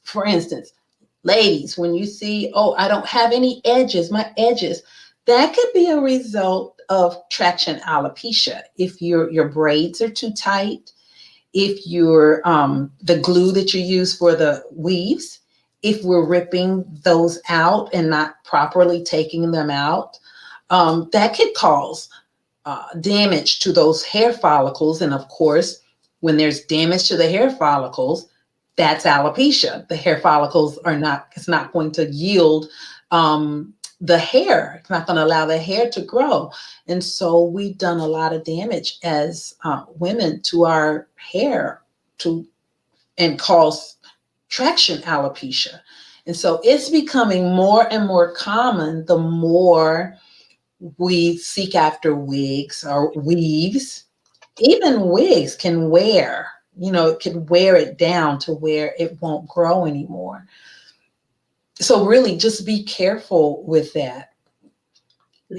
[SPEAKER 2] For instance, ladies, when you see, I don't have any edges, my edges, that could be a result of traction alopecia. If your braids are too tight, if your the glue that you use for the weaves, if we're ripping those out and not properly taking them out, that could cause damage to those hair follicles. And of course, when there's damage to the hair follicles, that's alopecia. The hair follicles it's not going to yield the hair. It's not going to allow the hair to grow. And so we've done a lot of damage as women to our hair and cause traction alopecia. And so it's becoming more and more common the more we seek after wigs or weaves. Even wigs can wear, it can wear it down to where it won't grow anymore. So really just be careful with that.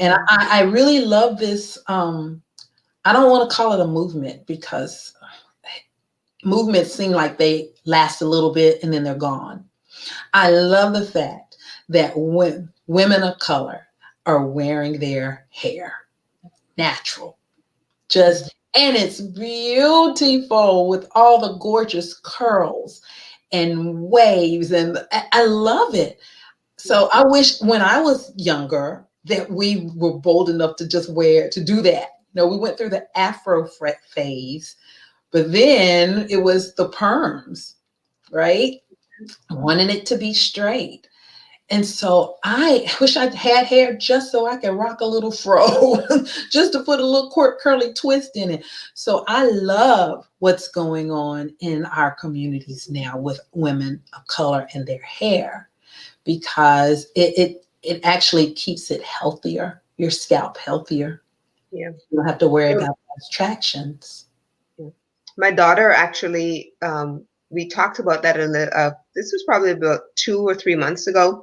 [SPEAKER 2] And I really love this. I don't want to call it a movement because movements seem like they last a little bit and then they're gone. I love the fact that when women of color are wearing their hair natural, and it's beautiful with all the gorgeous curls and waves, and I love it. So I wish when I was younger that we were bold enough to do that. We went through the Afro phase, but then it was the perms, right? Wanting it to be straight. And so I wish I had hair just so I could rock a little fro, just to put a little curly twist in it. So I love what's going on in our communities now with women of color and their hair, because it actually keeps it healthier, your scalp healthier.
[SPEAKER 3] Yeah.
[SPEAKER 2] You don't have to worry about those tractions.
[SPEAKER 3] Yeah. My daughter actually, we talked about that this was probably about 2 or 3 months ago,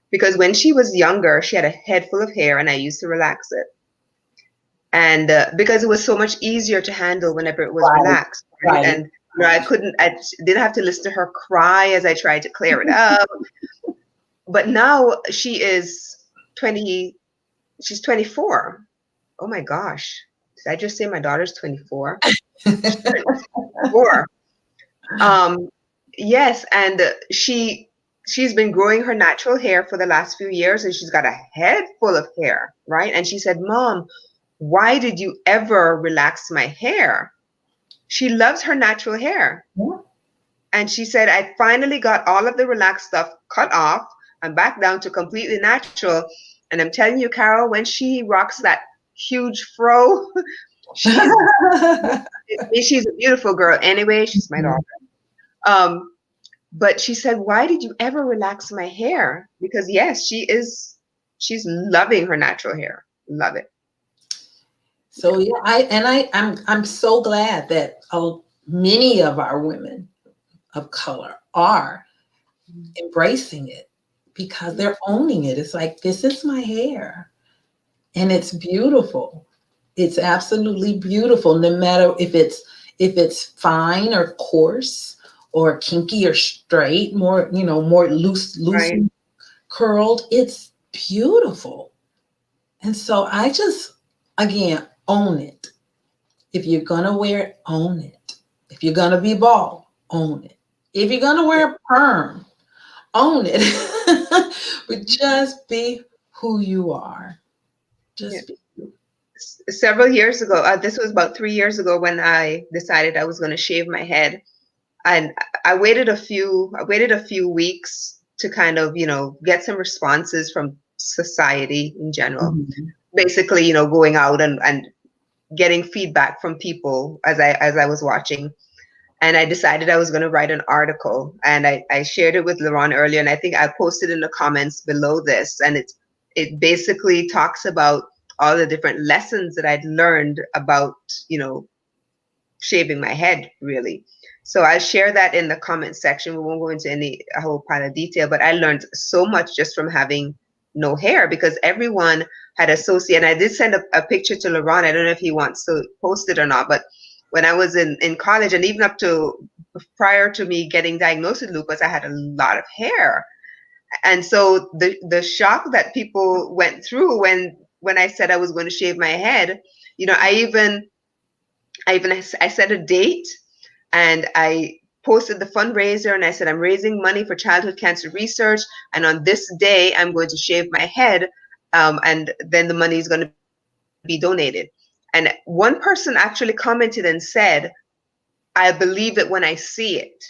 [SPEAKER 3] because when she was younger, she had a head full of hair and I used to relax it. And because it was so much easier to handle whenever it was relaxed. Right? And I didn't have to listen to her cry as I tried to clear it up. But now she's 24. Oh my gosh. Did I just say my daughter's 24? 24. Yes, and she's been growing her natural hair for the last few years, and she's got a head full of hair, right? And she said, Mom, why did you ever relax my hair? She loves her natural hair. Yeah. And she said, I finally got all of the relaxed stuff cut off and back down to completely natural. And I'm telling you, Carol, when she rocks that huge fro, she's a beautiful girl. Anyway, she's my daughter. But she said, why did you ever relax my hair? Because yes, she's loving her natural hair. Love it.
[SPEAKER 2] So yeah, I'm so glad that many of our women of color are embracing it because they're owning it. It's like, this is my hair and it's beautiful. It's absolutely beautiful, no matter if it's fine or coarse or kinky or straight, more, more loose
[SPEAKER 3] Right.
[SPEAKER 2] curled. It's beautiful. And so I just, again, own it. If you're gonna wear it, own it. If you're gonna be bald, own it. If you're gonna wear a perm, own it. But just be who you are.
[SPEAKER 3] Yeah.
[SPEAKER 2] Just be you.
[SPEAKER 3] Several years ago, this was about 3 years ago when I decided I was going to shave my head, and I waited a few weeks to kind of get some responses from society in general.
[SPEAKER 2] Mhm.
[SPEAKER 3] Basically, going out and getting feedback from people as I was watching. And I decided I was going to write an article, and I shared it with Laron earlier, and I think I posted in the comments below this, and it basically talks about all the different lessons that I'd learned about you know shaving my head, really. So I'll share that in the comment section. We won't go into a whole pile of detail, but I learned so much just from having no hair, because everyone had associated. And I did send a picture to Laron. I don't know if he wants to post it or not, but when I was in college, and even up to prior to me getting diagnosed with lupus, I had a lot of hair. And so the shock that people went through when I said I was going to shave my head, I set a date, and I posted the fundraiser, and I said, I'm raising money for childhood cancer research, and on this day I'm going to shave my head, and then the money is going to be donated. And one person actually commented and said, I believe it when I see it.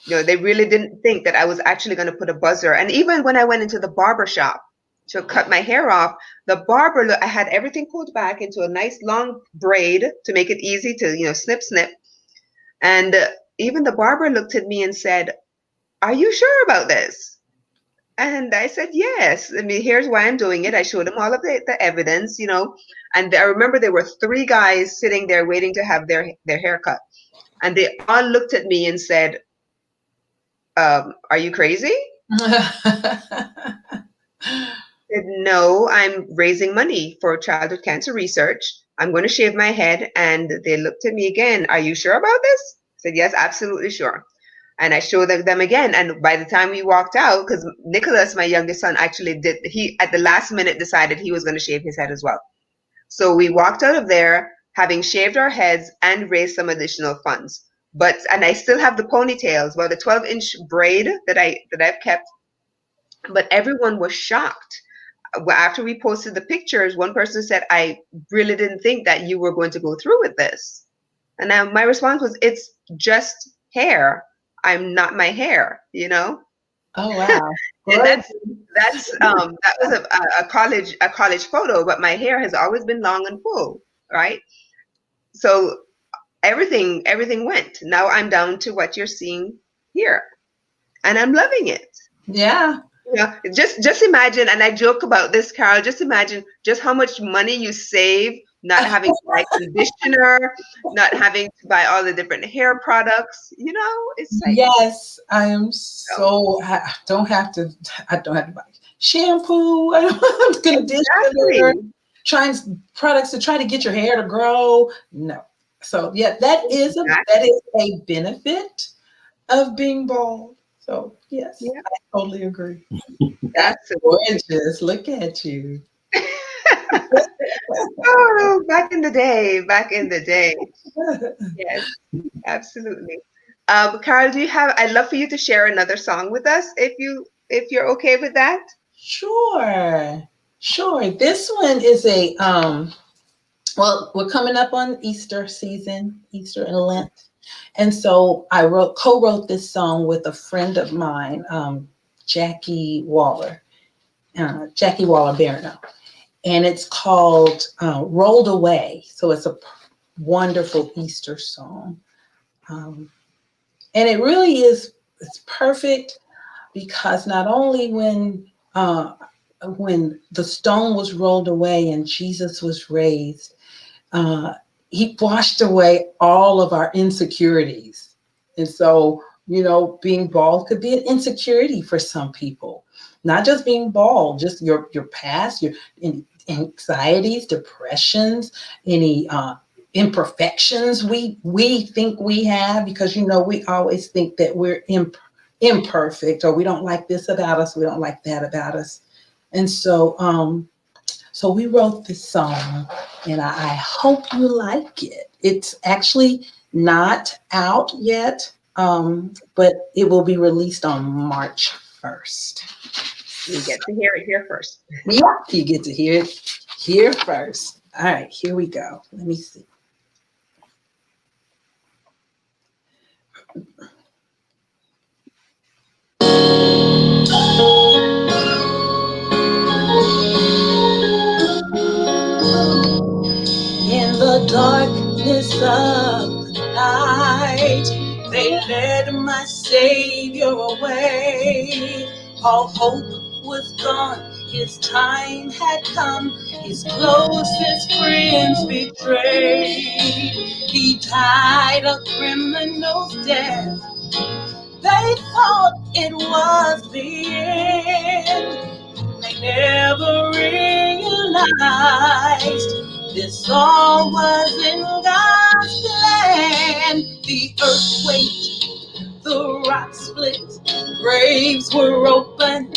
[SPEAKER 3] They really didn't think that I was actually going to put a buzzer. And even when I went into the barber shop to cut my hair off, the barber, I had everything pulled back into a nice long braid to make it easy to, snip, snip. And even the barber looked at me and said, are you sure about this? And I said, yes. I mean, here's why I'm doing it. I showed him all of the evidence, and I remember there were 3 guys sitting there waiting to have their hair cut. And they all looked at me and said, are you crazy? Said, no, I'm raising money for childhood cancer research. I'm going to shave my head. And they looked at me again. Are you sure about this? I said, yes, absolutely sure. And I showed them again. And by the time we walked out, because Nicholas, my youngest son, actually he at the last minute decided he was going to shave his head as well. So we walked out of there having shaved our heads and raised some additional funds. And I still have the ponytails, well, the 12-inch braid that I've kept. But everyone was shocked. After we posted the pictures, one person said, I really didn't think that you were going to go through with this. And now my response was, it's just hair. I'm not my hair,
[SPEAKER 2] Oh wow.
[SPEAKER 3] And that was a college photo, but my hair has always been long and full, right? So everything went. Now I'm down to what you're seeing here, and I'm loving it.
[SPEAKER 2] Yeah.
[SPEAKER 3] Just imagine, and I joke about this, Carol. Just imagine just how much money you save not having to buy conditioner, not having to buy all the different hair products. It's like,
[SPEAKER 2] Yes, I am so I don't have to buy shampoo. I don't have conditioner,
[SPEAKER 3] exactly.
[SPEAKER 2] trying products to try to get your hair to grow. No. So yeah, that is
[SPEAKER 3] Exactly.
[SPEAKER 2] a benefit of being bald. So yes,
[SPEAKER 3] Yeah,
[SPEAKER 2] I totally agree. That's
[SPEAKER 3] absolutely.
[SPEAKER 2] gorgeous. Look at you.
[SPEAKER 3] Oh, back in the day, back in the day. Yes, absolutely. Carol, I'd love for you to share another song with us if you're okay with that.
[SPEAKER 2] Sure. Sure. This one is a well, we're coming up on Easter season, Easter and Lent. And so I co-wrote this song with a friend of mine, Jackie Waller, Jackie Waller Barno. And it's called Rolled Away. So it's a wonderful Easter song. Um, And it really is, it's perfect because not only when the stone was rolled away and Jesus was raised, uh, he washed away all of our insecurities. And so, being bald could be an insecurity for some people. Not just being bald, just your past, your anxieties, depressions, any imperfections we think we have, because we always think that we're imperfect, or we don't like this about us, we don't like that about us. And so we wrote this song, and I hope you like it. It's actually not out yet, but it will be released on March 1st.
[SPEAKER 3] You get to hear it here first.
[SPEAKER 2] Yeah, you get to hear it here first. All right, here we go. Let me see. In the darkness of the night, they led my Savior away. All hope was gone, his time had come, his closest friends betrayed. He died a criminal's death, they thought it was the end. They never realized this all was in God's plan. The earth quaked, the rocks split, graves were open,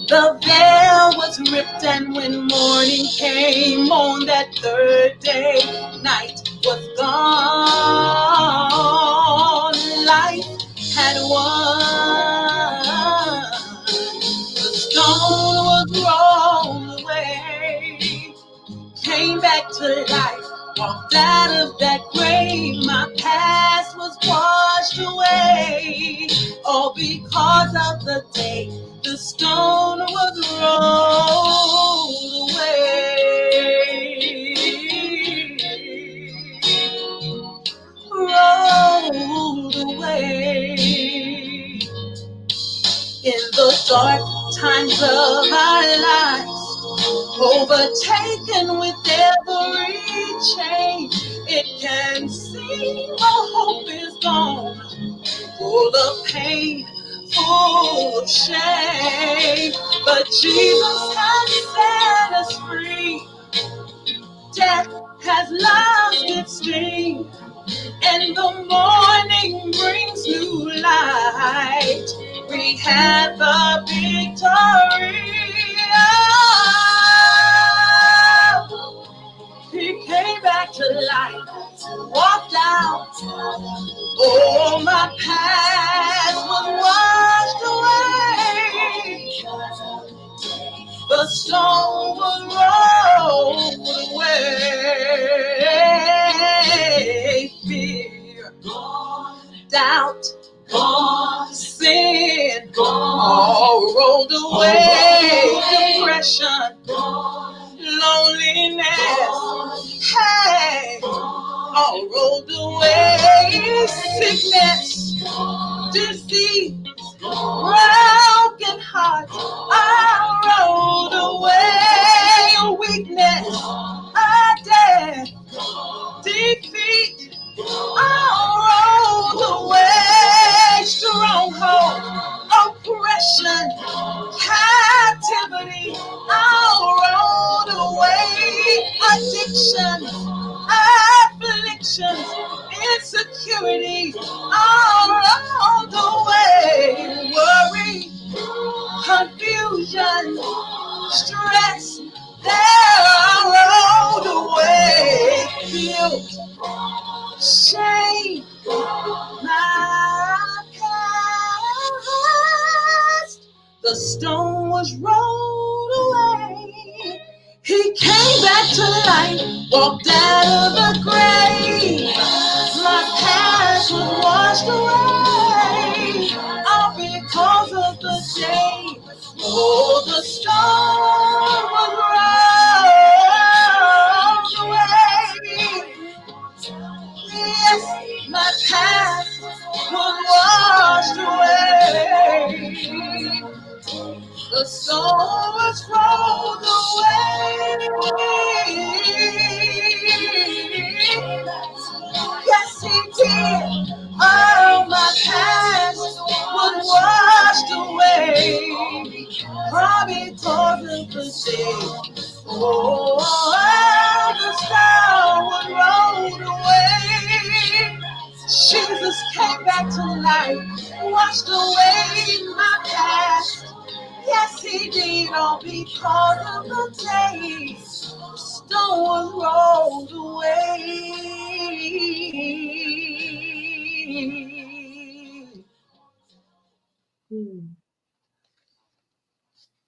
[SPEAKER 2] the veil was ripped, and when morning came on that third day, night was gone. Life had won. The stone was rolled away, came back to life, walked out of that grave. My past was washed away, all because of the day the stone was rolled away. Rolled away. In the dark times of our lives, overtaken with every change, it can seem all hope is gone, full of pain, full of shame. But Jesus has set us free. Death has lost its sting, and the morning brings new light. We have the victory. Oh, he came back to life, walked out. Oh, my past was washed away. The stone was rolled away. Fear, doubt, sin, all rolled away. Depression, loneliness, hey, all rolled away. Sickness, disease, broken heart, all rolled away. Weakness, death, defeat, all rolled away. Stronghold, oppression, captivity, all rolled away. Addiction, afflictions, insecurity, all rolled away. Worry, confusion, stress, they're all rolled away. Guilt, shame, my past. The stone was rolled away. He came back to life, walked out of the grave. My past was washed away, all because of the day. Oh, the stone was rolled away. Yes, my past was The stone was rolled away. Yes, he did. All my past was washed away. Robbie Torres could say, oh, the stone was rolled away. Jesus came back to life, washed away my past. Yes, he did, all because of the days stone was rolled away.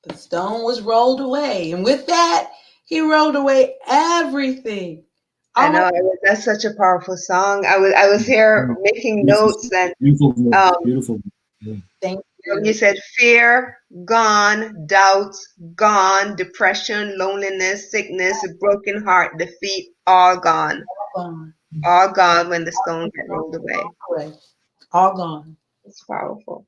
[SPEAKER 2] The stone was rolled away, and with that, he rolled away everything.
[SPEAKER 3] I know that's such a powerful song. I was here making notes and
[SPEAKER 1] beautiful. Yeah.
[SPEAKER 2] Thank
[SPEAKER 3] you said fear gone, doubts gone, depression, loneliness, sickness, broken heart, defeat, all gone. All gone when the stone got rolled away.
[SPEAKER 2] All gone.
[SPEAKER 3] It's powerful.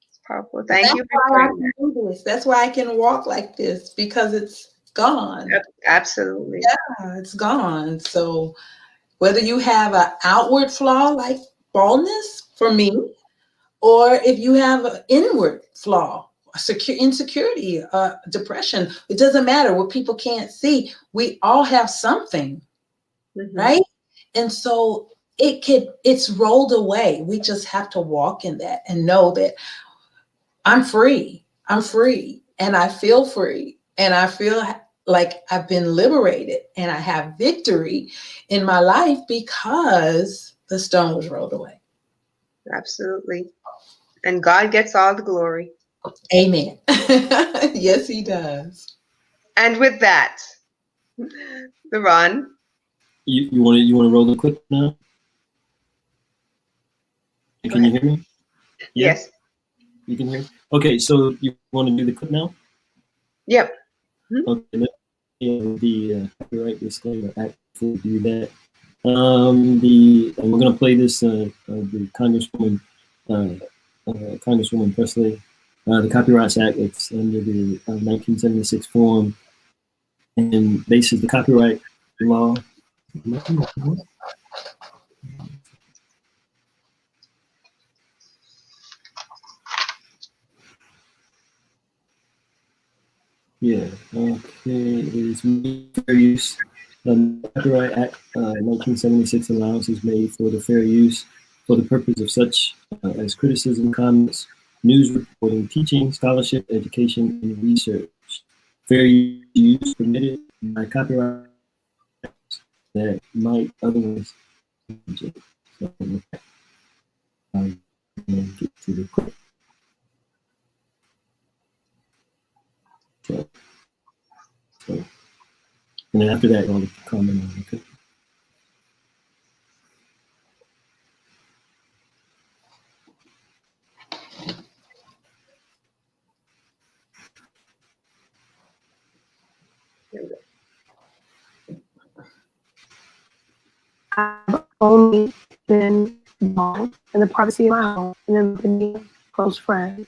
[SPEAKER 3] It's powerful. Thank you
[SPEAKER 2] for sharing that. That's why I can walk like this, because it's gone.
[SPEAKER 3] Absolutely.
[SPEAKER 2] Yeah, it's gone. So whether you have an outward flaw like baldness for me, or if you have an inward flaw, insecurity, depression, it doesn't matter what people can't see. We all have something, right? And so it's rolled away. We just have to walk in that and know that I'm free. I'm free, and I feel free, and I feel like I've been liberated, and I have victory in my life because the stone was rolled away.
[SPEAKER 3] Absolutely. And God gets all the glory.
[SPEAKER 2] Amen. Yes, he does.
[SPEAKER 3] And with that, Ron.
[SPEAKER 1] You want to roll the clip now? Can you hear me?
[SPEAKER 3] Yeah? Yes.
[SPEAKER 1] You can hear? Okay, so you want to do the clip now?
[SPEAKER 3] Yep.
[SPEAKER 1] Okay, the copyright disclaimer act to do that. And we're gonna play this the Congresswoman Presley. The Copyrights Act, it's under the 1976 form, and bases the copyright law. Yeah, okay, it is made fair use. The Copyright Act 1976 allowance is made for the fair use for the purpose of such as criticism, comments, news reporting, teaching, scholarship, education, and research. Fair use permitted by copyright that might otherwise get to the quick. So, and then after that, I'll comment on it. Okay.
[SPEAKER 4] I've only been alone in the privacy of my home and then been close friends.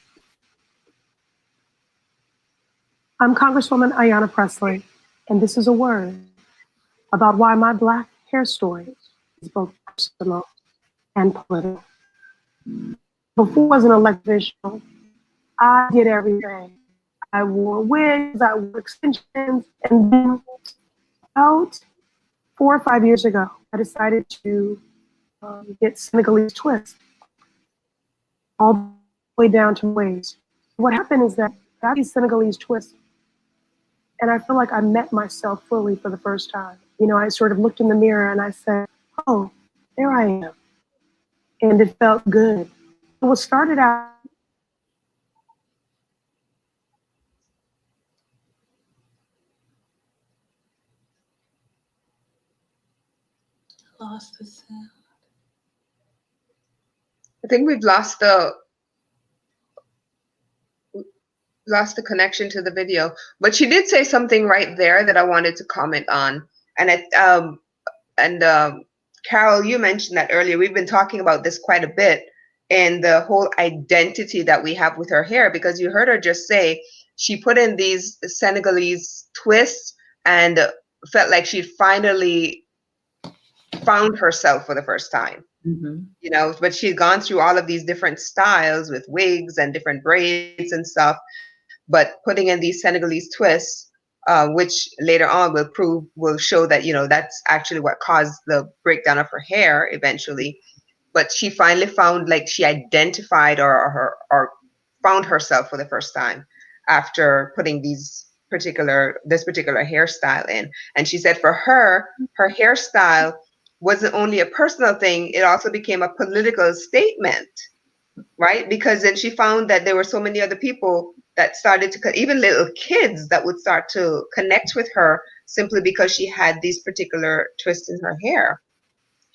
[SPEAKER 4] I'm Congresswoman Ayanna Presley, and this is a word about why my Black hair story is both personal and political. Before I was an elected official, I did everything. I wore wigs, I wore extensions, and then about 4 or 5 years ago, I decided to get Senegalese twists all the way down to waist. What happened is that I got these Senegalese twists, and I feel like I met myself fully for the first time. You know, I sort of looked in the mirror and I said, oh, there I am. And it felt good. What started out
[SPEAKER 2] Lost the sound.
[SPEAKER 3] I think we've lost the connection to the video, but she did say something right there that I wanted to comment on. And Carol, you mentioned that earlier. We've been talking about this quite a bit. in the whole identity that we have with her hair, because you heard her just say she put in these Senegalese twists and felt like she'd finally found herself for the first time. You know, but she'd gone through all of these different styles with wigs and different braids and stuff, but putting in these Senegalese twists, which later on will show that, you know, that's actually what caused the breakdown of her hair eventually. But she finally found, like, she identified or found herself for the first time after putting this particular hairstyle in. And she said for her hairstyle wasn't only a personal thing, it also became a political statement, right? Because then she found that there were so many other people that started to, even little kids that would start to connect with her simply because she had these particular twists in her hair.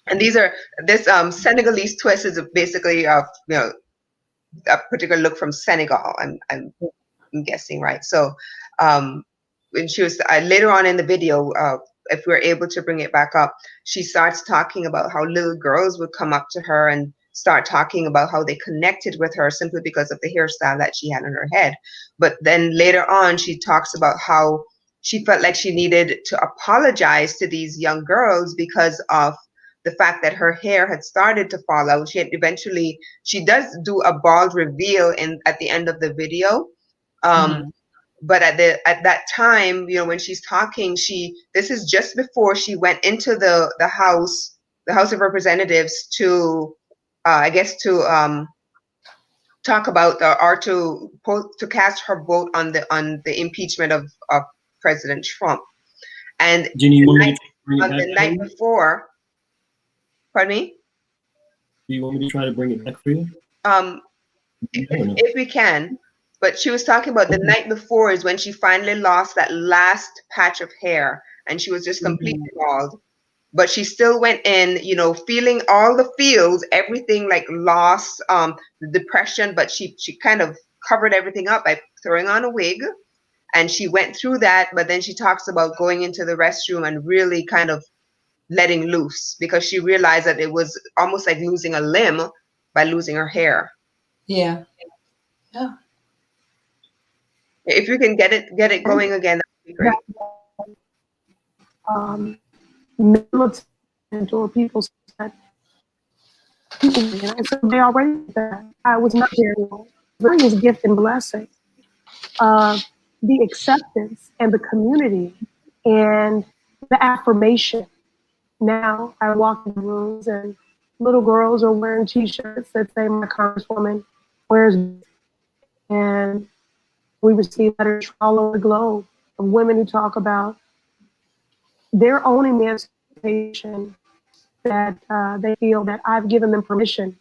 [SPEAKER 3] And this Senegalese twist is basically a particular look from Senegal. I'm guessing, right? So when she was later on in the video, if we're able to bring it back up, she starts talking about how little girls would come up to her and start talking about how they connected with her simply because of the hairstyle that she had on her head. But then later on, she talks about how she felt like she needed to apologize to these young girls because of the fact that her hair had started to fall out. She does do a bald reveal at the end of the video. But at that time, you know, when she's talking, this is just before she went into the House of Representatives to, I guess, to talk about or to cast her vote on the impeachment of President Trump. And
[SPEAKER 1] Ginny, you want me to bring it
[SPEAKER 3] on
[SPEAKER 1] back
[SPEAKER 3] the night
[SPEAKER 1] for you?
[SPEAKER 3] before, pardon me?
[SPEAKER 1] Do you want me to try to bring it back for you?
[SPEAKER 3] If we can. But she was talking about the night before is when she finally lost that last patch of hair, and she was just completely bald. But she still went in, you know, feeling all the feels, everything, like loss, the depression, but she kind of covered everything up by throwing on a wig, and she went through that. But then she talks about going into the restroom and really kind of letting loose, because she realized that it was almost like losing a limb by losing her hair.
[SPEAKER 2] Yeah.
[SPEAKER 3] If you can get it going again, that would be great.
[SPEAKER 4] Militant or people said, and I said, they already did that. I was not there alone. Bringing his gift and blessing of the acceptance and the community and the affirmation. Now I walk in rooms and little girls are wearing T-shirts that say my congresswoman wears, and we receive letters all over the globe of women who talk about their own emancipation, that they feel that I've given them permission.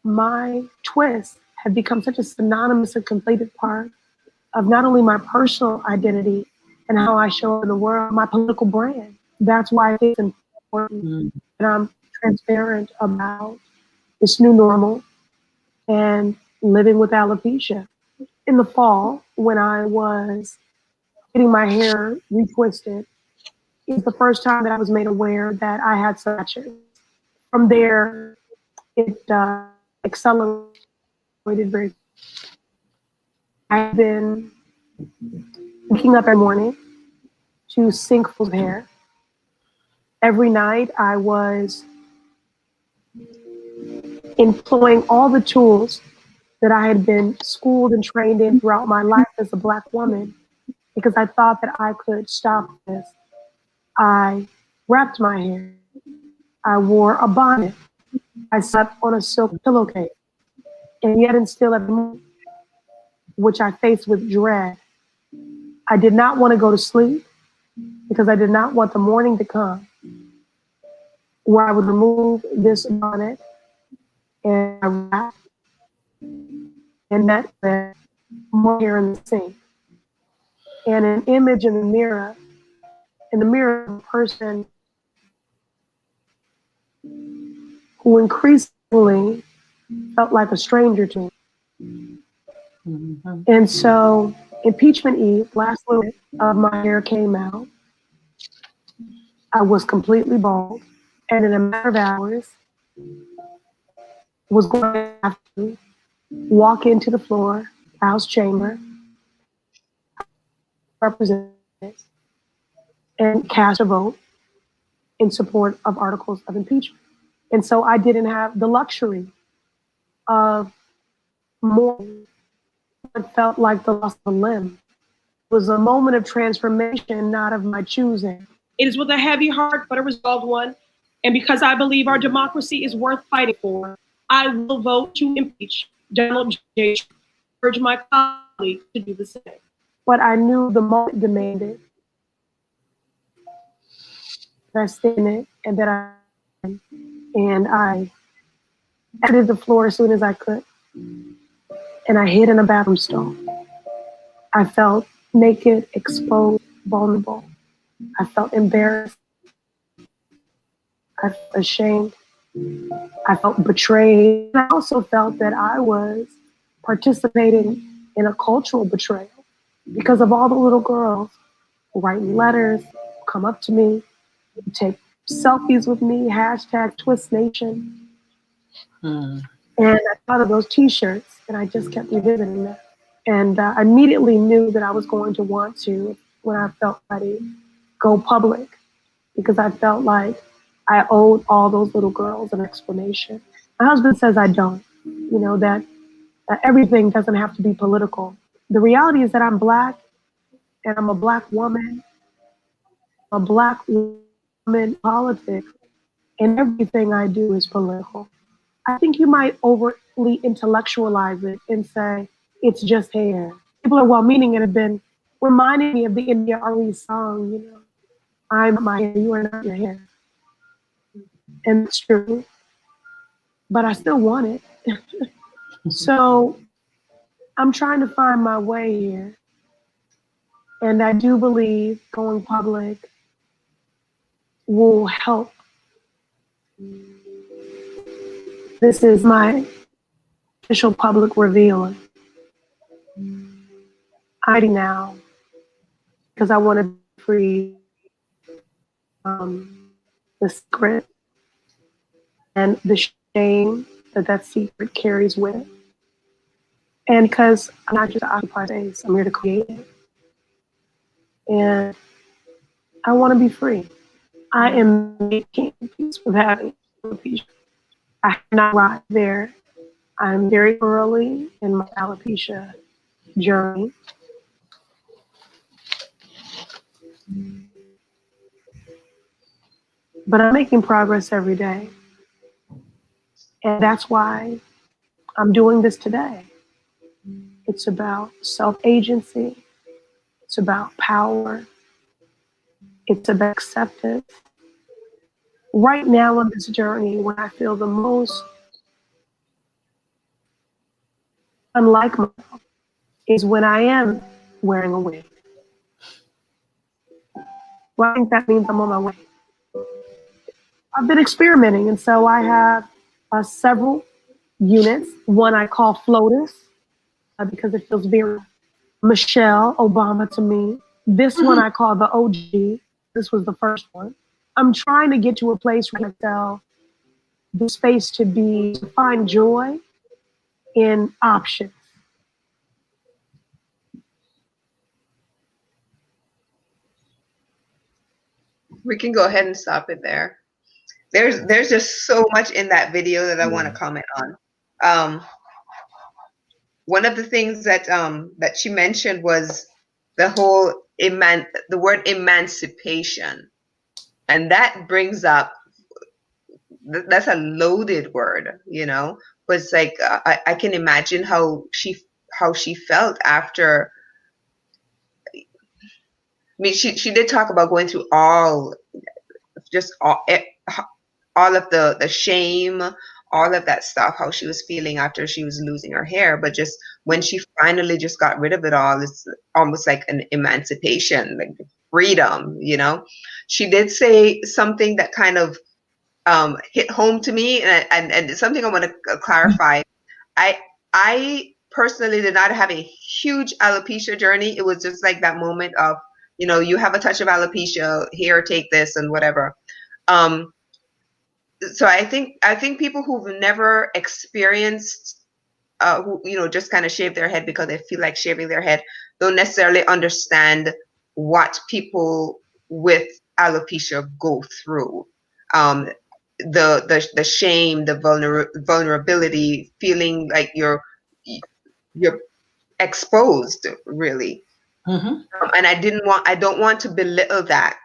[SPEAKER 4] My twists have become such a synonymous and completed part of not only my personal identity and how I show up in the world, my political brand. That's why I think it's important that I'm transparent about this new normal and living with alopecia. In the fall, when I was getting my hair retwisted, it was the first time that I was made aware that I had patches. From there, it accelerated very. I've been waking up every morning to sink full of hair. Every night, I was employing all the tools that I had been schooled and trained in throughout my life as a Black woman, because I thought that I could stop this. I wrapped my hair. I wore a bonnet. I slept on a silk pillowcase. And yet and still every morning, which I faced with dread, I did not want to go to sleep because I did not want the morning to come where I would remove this bonnet and I wrap and met with more hair in the sink. And an image in the mirror of a person who increasingly felt like a stranger to me. And so impeachment eve, last little bit of my hair came out. I was completely bald. And in a matter of hours, was going to have to walk into the floor, House chamber, representatives, and cast a vote in support of articles of impeachment. And so I didn't have the luxury of mourning what felt like the loss of a limb. It was a moment of transformation, not of my choosing. It is with a heavy heart, but a resolved one. And because I believe our democracy is worth fighting for, I will vote to impeach Donald J. Trump. I urge my colleagues to do the same. But I knew the moment demanded that I stay in it and that I exited the floor as soon as I could. And I hid in a bathroom stall. I felt naked, exposed, vulnerable. I felt embarrassed. I felt ashamed. I felt betrayed. I also felt that I was participating in a cultural betrayal because of all the little girls who write letters, come up to me, take selfies with me, hashtag Twist Nation. And I thought of those t-shirts and I just kept revisiting them. And I immediately knew that I was going to want to, when I felt ready, go public because I felt like I owed all those little girls an explanation. My husband says I don't, that everything doesn't have to be political. The reality is that I'm Black and I'm a Black woman, in politics, and everything I do is political. I think you might overly intellectualize it and say, it's just hair. People are well-meaning and have been reminding me of the India Arie song, I'm my hair, you are not your hair. And it's true, but I still want it. So I'm trying to find my way here. And I do believe going public will help. This is my official public reveal. Hiding now because I want to free the secret and the shame that secret carries with it. And because I'm not just to occupy space, I'm here to create it. And I want to be free. I am making peace with having alopecia. I have not arrived there. I'm very early in my alopecia journey. But I'm making progress every day. And that's why I'm doing this today. It's about self-agency. It's about power. It's about acceptance. Right now on this journey, when I feel the most unlike myself is when I am wearing a wig. Well, I think that means I'm on my way. I've been experimenting, and so I have several units. One I call Flotus because it feels very Michelle Obama to me. This one I call the OG. This was the first one. I'm trying to get to a place where I tell the space to find joy in options.
[SPEAKER 3] We can go ahead and stop it there. There's just so much in that video that I want to comment on. One of the things that that she mentioned was the whole the word emancipation, and that brings up that's a loaded word, but it's like I can imagine how she felt after. I mean, she did talk about going through all of the shame, all of that stuff, how she was feeling after she was losing her hair. But just when she finally just got rid of it all, it's almost like an emancipation, like freedom, She did say something that kind of hit home to me, and it's something I want to clarify. I personally did not have a huge alopecia journey. It was just like that moment of, you have a touch of alopecia, here, take this and whatever. so I think people who've never experienced who just kind of shave their head because they feel like shaving their head don't necessarily understand what people with alopecia go through. Um, the shame, the vulnerability, feeling like you're exposed, really.
[SPEAKER 2] Mm-hmm.
[SPEAKER 3] And I don't want to belittle that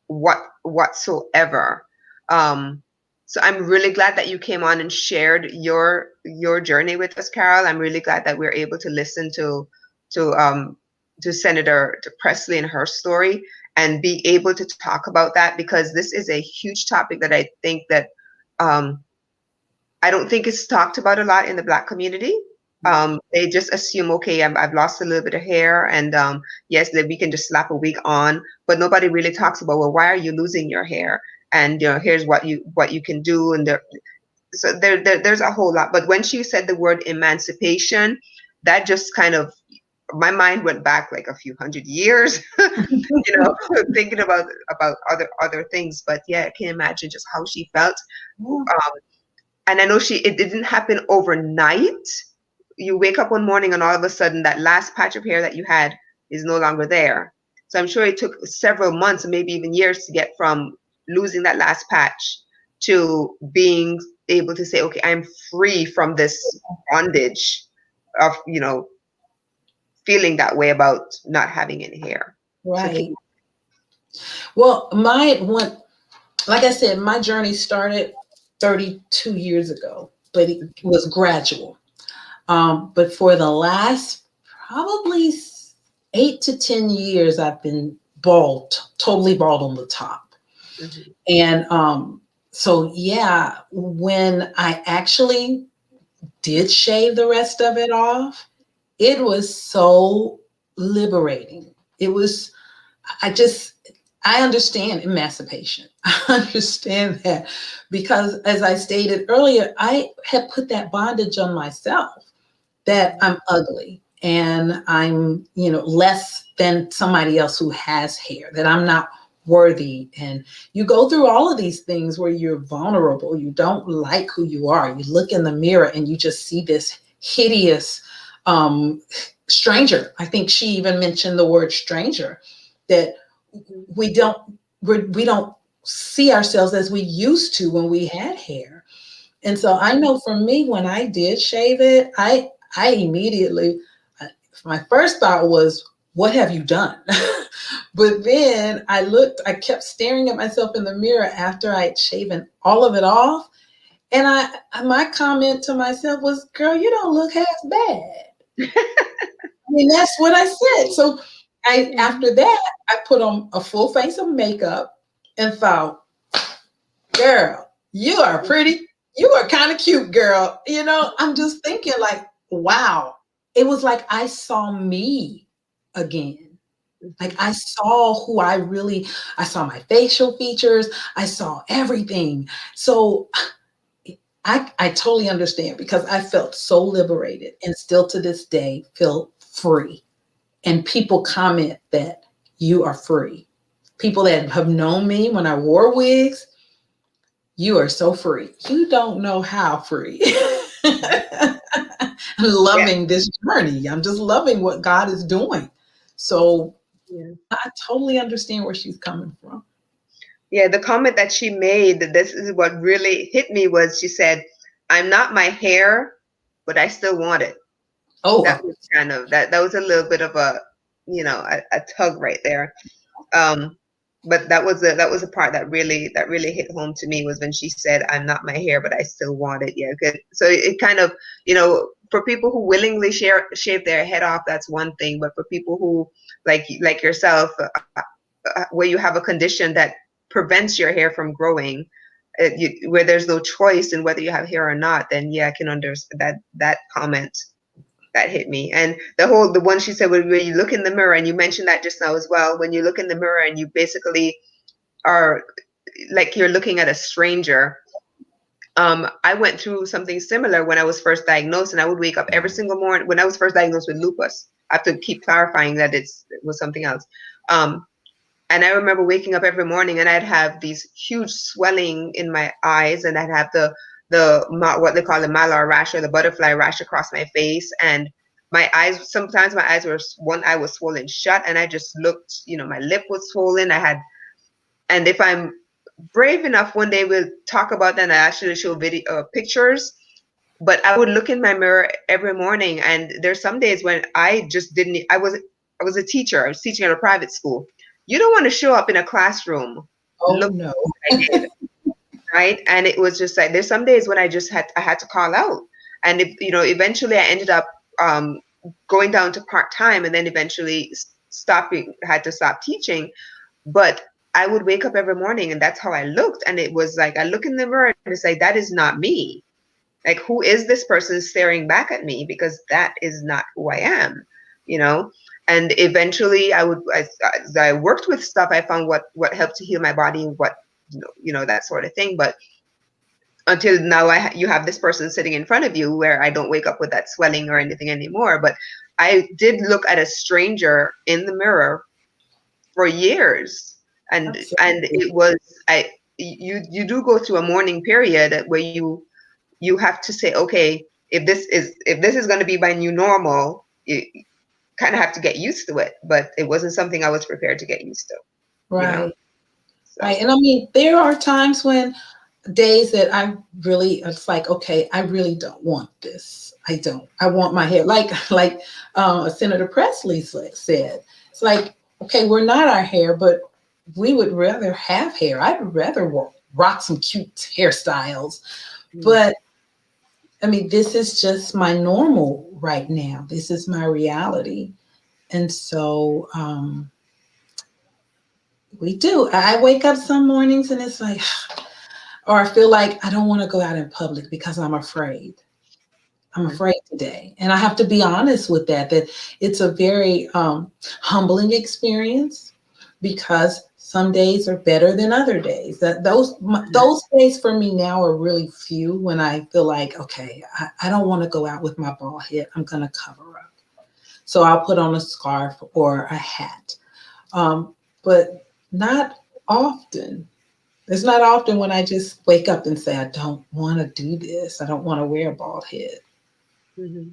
[SPEAKER 3] whatsoever. Um, so I'm really glad that you came on and shared your journey with us, Carol. I'm really glad that we're able to listen to um to Senator Presley and her story and be able to talk about that, because this is a huge topic that I think that um I don't think it's talked about a lot in the Black community. They just assume, okay, I've lost a little bit of hair, and yes, that we can just slap a wig on, but nobody really talks about, well, why are you losing your hair? And here's what you can do, and there's a whole lot. But when she said the word emancipation, that just kind of, my mind went back like a few hundred years, thinking about other things. But yeah, I can imagine just how she felt. Um, and I know it didn't happen overnight. You wake up one morning and all of a sudden that last patch of hair that you had is no longer there. So I'm sure it took several months, maybe even years, to get from losing that last patch to being able to say, okay, I'm free from this bondage of, feeling that way about not having any hair.
[SPEAKER 2] Right. Well, like I said, my journey started 32 years ago, but it was gradual. But for the last probably 8 to 10 years, I've been bald, totally bald on the top.
[SPEAKER 3] Mm-hmm.
[SPEAKER 2] And so, yeah, when I actually did shave the rest of it off, it was so liberating. It was, I understand emancipation. I understand that because, as I stated earlier, I had put that bondage on myself that I'm ugly and I'm, less than somebody else who has hair, that I'm not worthy. And you go through all of these things where you're vulnerable. You don't like who you are. You look in the mirror and you just see this hideous stranger. I think she even mentioned the word stranger, that we don't see ourselves as we used to when we had hair. And so I know for me, when I did shave it, I immediately, my first thought was, what have you done? But then I kept staring at myself in the mirror after I had shaven all of it off. And my comment to myself was, girl, you don't look half bad. I mean, that's what I said. So after that, I put on a full face of makeup and thought, girl, you are pretty. You are kind of cute, girl. I'm just thinking like, wow. It was like I saw me again. Like I saw I saw my facial features. I saw everything. So I totally understand, because I felt so liberated and still to this day feel free. And people comment that you are free. People that have known me when I wore wigs, you are so free. You don't know how free. I'm loving this journey. I'm just loving what God is doing. So I totally understand where she's coming from.
[SPEAKER 3] Yeah, the comment that she made, this is what really hit me, was she said, I'm not my hair, but I still want it.
[SPEAKER 2] Oh,
[SPEAKER 3] that was kind of that was a little bit of a tug right there. But that was a part that really hit home to me, was when she said, I'm not my hair, but I still want it. Yeah, good. So it kind of, for people who willingly shave their head off, that's one thing. But for people who like yourself, where you have a condition that prevents your hair from growing, where there's no choice in whether you have hair or not, then yeah, I can understand that comment. That hit me. And the one she said, when you look in the mirror, and you mentioned that just now as well, when you look in the mirror and you basically are like you're looking at a stranger. I went through something similar when I was first diagnosed, and I would wake up every single morning when I was first diagnosed with lupus. I have to keep clarifying that it was something else. And I remember waking up every morning and I'd have these huge swelling in my eyes, and I'd have what they call the malar rash, or the butterfly rash, across my face. And my eyes, sometimes my eyes were, one eye was swollen shut, and I just looked, my lip was swollen. And if I'm brave enough, one day we'll talk about that, and I actually show video pictures. But I would look in my mirror every morning, and there's some days when I just didn't. I was a teacher. I was teaching at a private school. You don't want to show up in a classroom.
[SPEAKER 2] Oh
[SPEAKER 3] Look
[SPEAKER 2] no.
[SPEAKER 3] what I did, right? And it was just like, there's some days when I had to call out, and eventually I ended up going down to part time, and then eventually had to stop teaching. But I would wake up every morning, and that's how I looked. And it was like, I look in the mirror and say, that is not me. Like, who is this person staring back at me? Because that is not who I am, And eventually as I worked with stuff, I found what helped to heal my body, and what, that sort of thing. But until now, you have this person sitting in front of you, where I don't wake up with that swelling or anything anymore. But I did look at a stranger in the mirror for years. And it was, you do go through a mourning period where you have to say, okay, if this is going to be my new normal, you kind of have to get used to it. But it wasn't something I was prepared to get used to.
[SPEAKER 2] Right.
[SPEAKER 3] So.
[SPEAKER 2] Right. And I mean, there are times when days that it's like, okay, I really don't want this. I want my hair like Senator Presley said. It's like, okay, we're not our hair, but we would rather have hair. I'd rather rock some cute hairstyles. But I mean, this is just my normal right now. This is my reality. And so we do. I wake up some mornings and it's like, or I feel like I don't want to go out in public because I'm afraid. I'm afraid today. And I have to be honest with that it's a very humbling experience, because some days are better than other days. Those days for me now are really few, when I feel like, okay, I don't want to go out with my bald head. I'm going to cover up. So I'll put on a scarf or a hat. But not often. It's not often when I just wake up and say, I don't want to do this. I don't want to wear a bald head. Mm-hmm.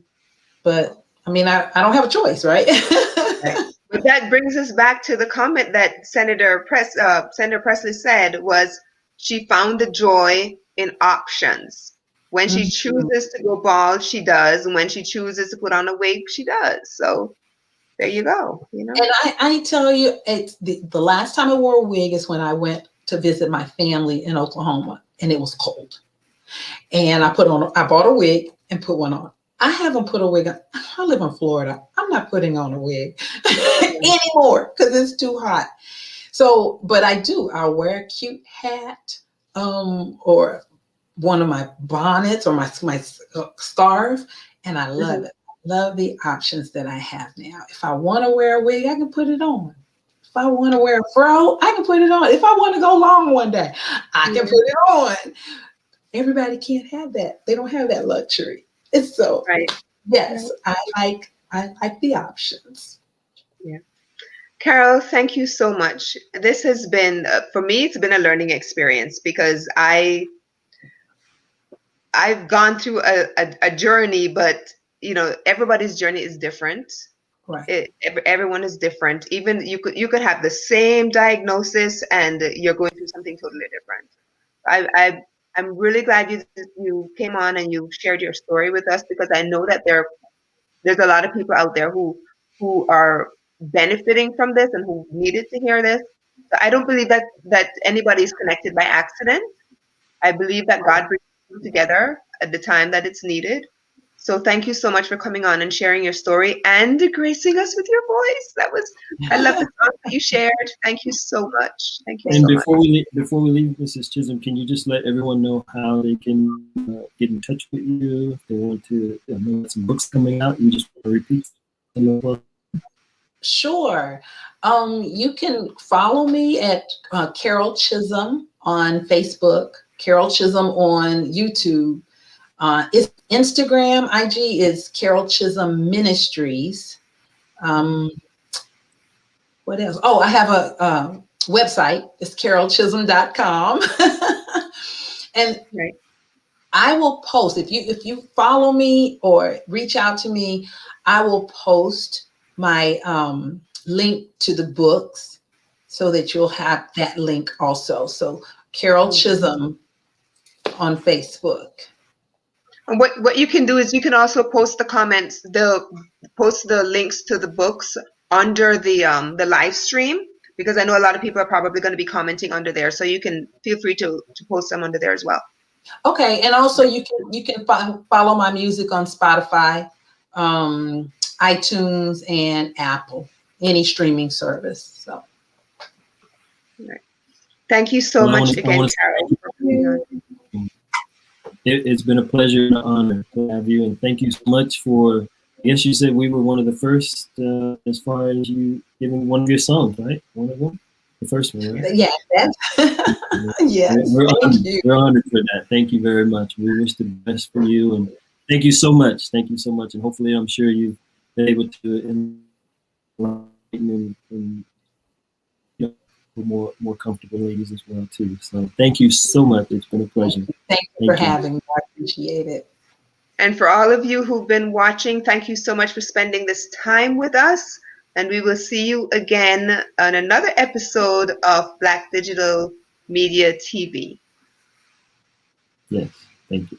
[SPEAKER 2] But I mean, I don't have a choice, right?
[SPEAKER 3] Right. But that brings us back to the comment that Senator Presley said, was she found the joy in options. When she chooses to go bald, she does. And when she chooses to put on a wig, she does. So there you go.
[SPEAKER 2] And I tell you, it's the last time I wore a wig is when I went to visit my family in Oklahoma, and it was cold. And I bought a wig and put one on. I haven't put a wig on. I live in Florida. I'm not putting on a wig anymore because it's too hot. So, but I do. I'll wear a cute hat, or one of my bonnets, or my scarf, and I love it. Love the options that I have now. If I want to wear a wig, I can put it on. If I want to wear a fro, I can put it on. If I want to go long one day, I can put it on. Everybody can't have that. They don't have that luxury. It's so
[SPEAKER 3] right.
[SPEAKER 2] Yes, right. I like the options.
[SPEAKER 3] Yeah. Carol, thank you so much. This has been, for me, it's been a learning experience, because I've gone through a journey, but everybody's journey is different.
[SPEAKER 2] Right.
[SPEAKER 3] Everyone is different. Even you could have the same diagnosis and you're going through something totally different. I'm really glad you came on and you shared your story with us, because I know that there's a lot of people out there who are benefiting from this and who needed to hear this. So I don't believe that anybody is connected by accident. I believe that God brings them together at the time that it's needed. So thank you so much for coming on and sharing your story and gracing us with your voice. I love the song that you shared. Thank you so much. Thank you
[SPEAKER 1] and
[SPEAKER 3] so much.
[SPEAKER 1] Before we leave, Mrs. Chisholm, can you just let everyone know how they can get in touch with you if they want to know some books coming out? You just want to repeat them.
[SPEAKER 2] Sure. You can follow me at Carol Chisholm on Facebook, Carol Chisholm on YouTube. It's Instagram, IG is Carol Chisholm Ministries. what else? Oh, I have a website. It's carolchisholm.com. And
[SPEAKER 3] Right.
[SPEAKER 2] I will post if you follow me or reach out to me, I will post my link to the books so that you'll have that link also. So Carol Chisholm on Facebook.
[SPEAKER 3] And what you can do is you can also post the comments, post the links to the books under the live stream, because I know a lot of people are probably going to be commenting under there. So you can feel free to post them under there as well.
[SPEAKER 2] Okay, and also you can follow my music on Spotify, iTunes, and Apple, any streaming service. So
[SPEAKER 3] Right. Thank you so
[SPEAKER 1] Well,
[SPEAKER 3] much
[SPEAKER 1] I
[SPEAKER 3] again,
[SPEAKER 1] wanna say
[SPEAKER 3] Carol, for coming on.
[SPEAKER 1] it's been a pleasure and an honor to have you, and thank you so much for. I guess you said we were one of the first, as far as you giving one of your songs, right? One of them, the first one, right?
[SPEAKER 2] yeah, that's yes.
[SPEAKER 1] We're
[SPEAKER 2] Thank
[SPEAKER 1] honored.
[SPEAKER 2] you.
[SPEAKER 1] We're honored for that. Thank you very much. We wish the best for you, and thank you so much. Thank you so much, and hopefully, I'm sure you've been able to enlighten and you know, more comfortable ladies as well too. So thank you so much. It's been a pleasure.
[SPEAKER 2] Thank you for having me. I appreciate it.
[SPEAKER 3] And for all of you who've been watching, thank you so much for spending this time with us. And we will see you again on another episode of Black Digital Media TV.
[SPEAKER 1] Yes, thank you.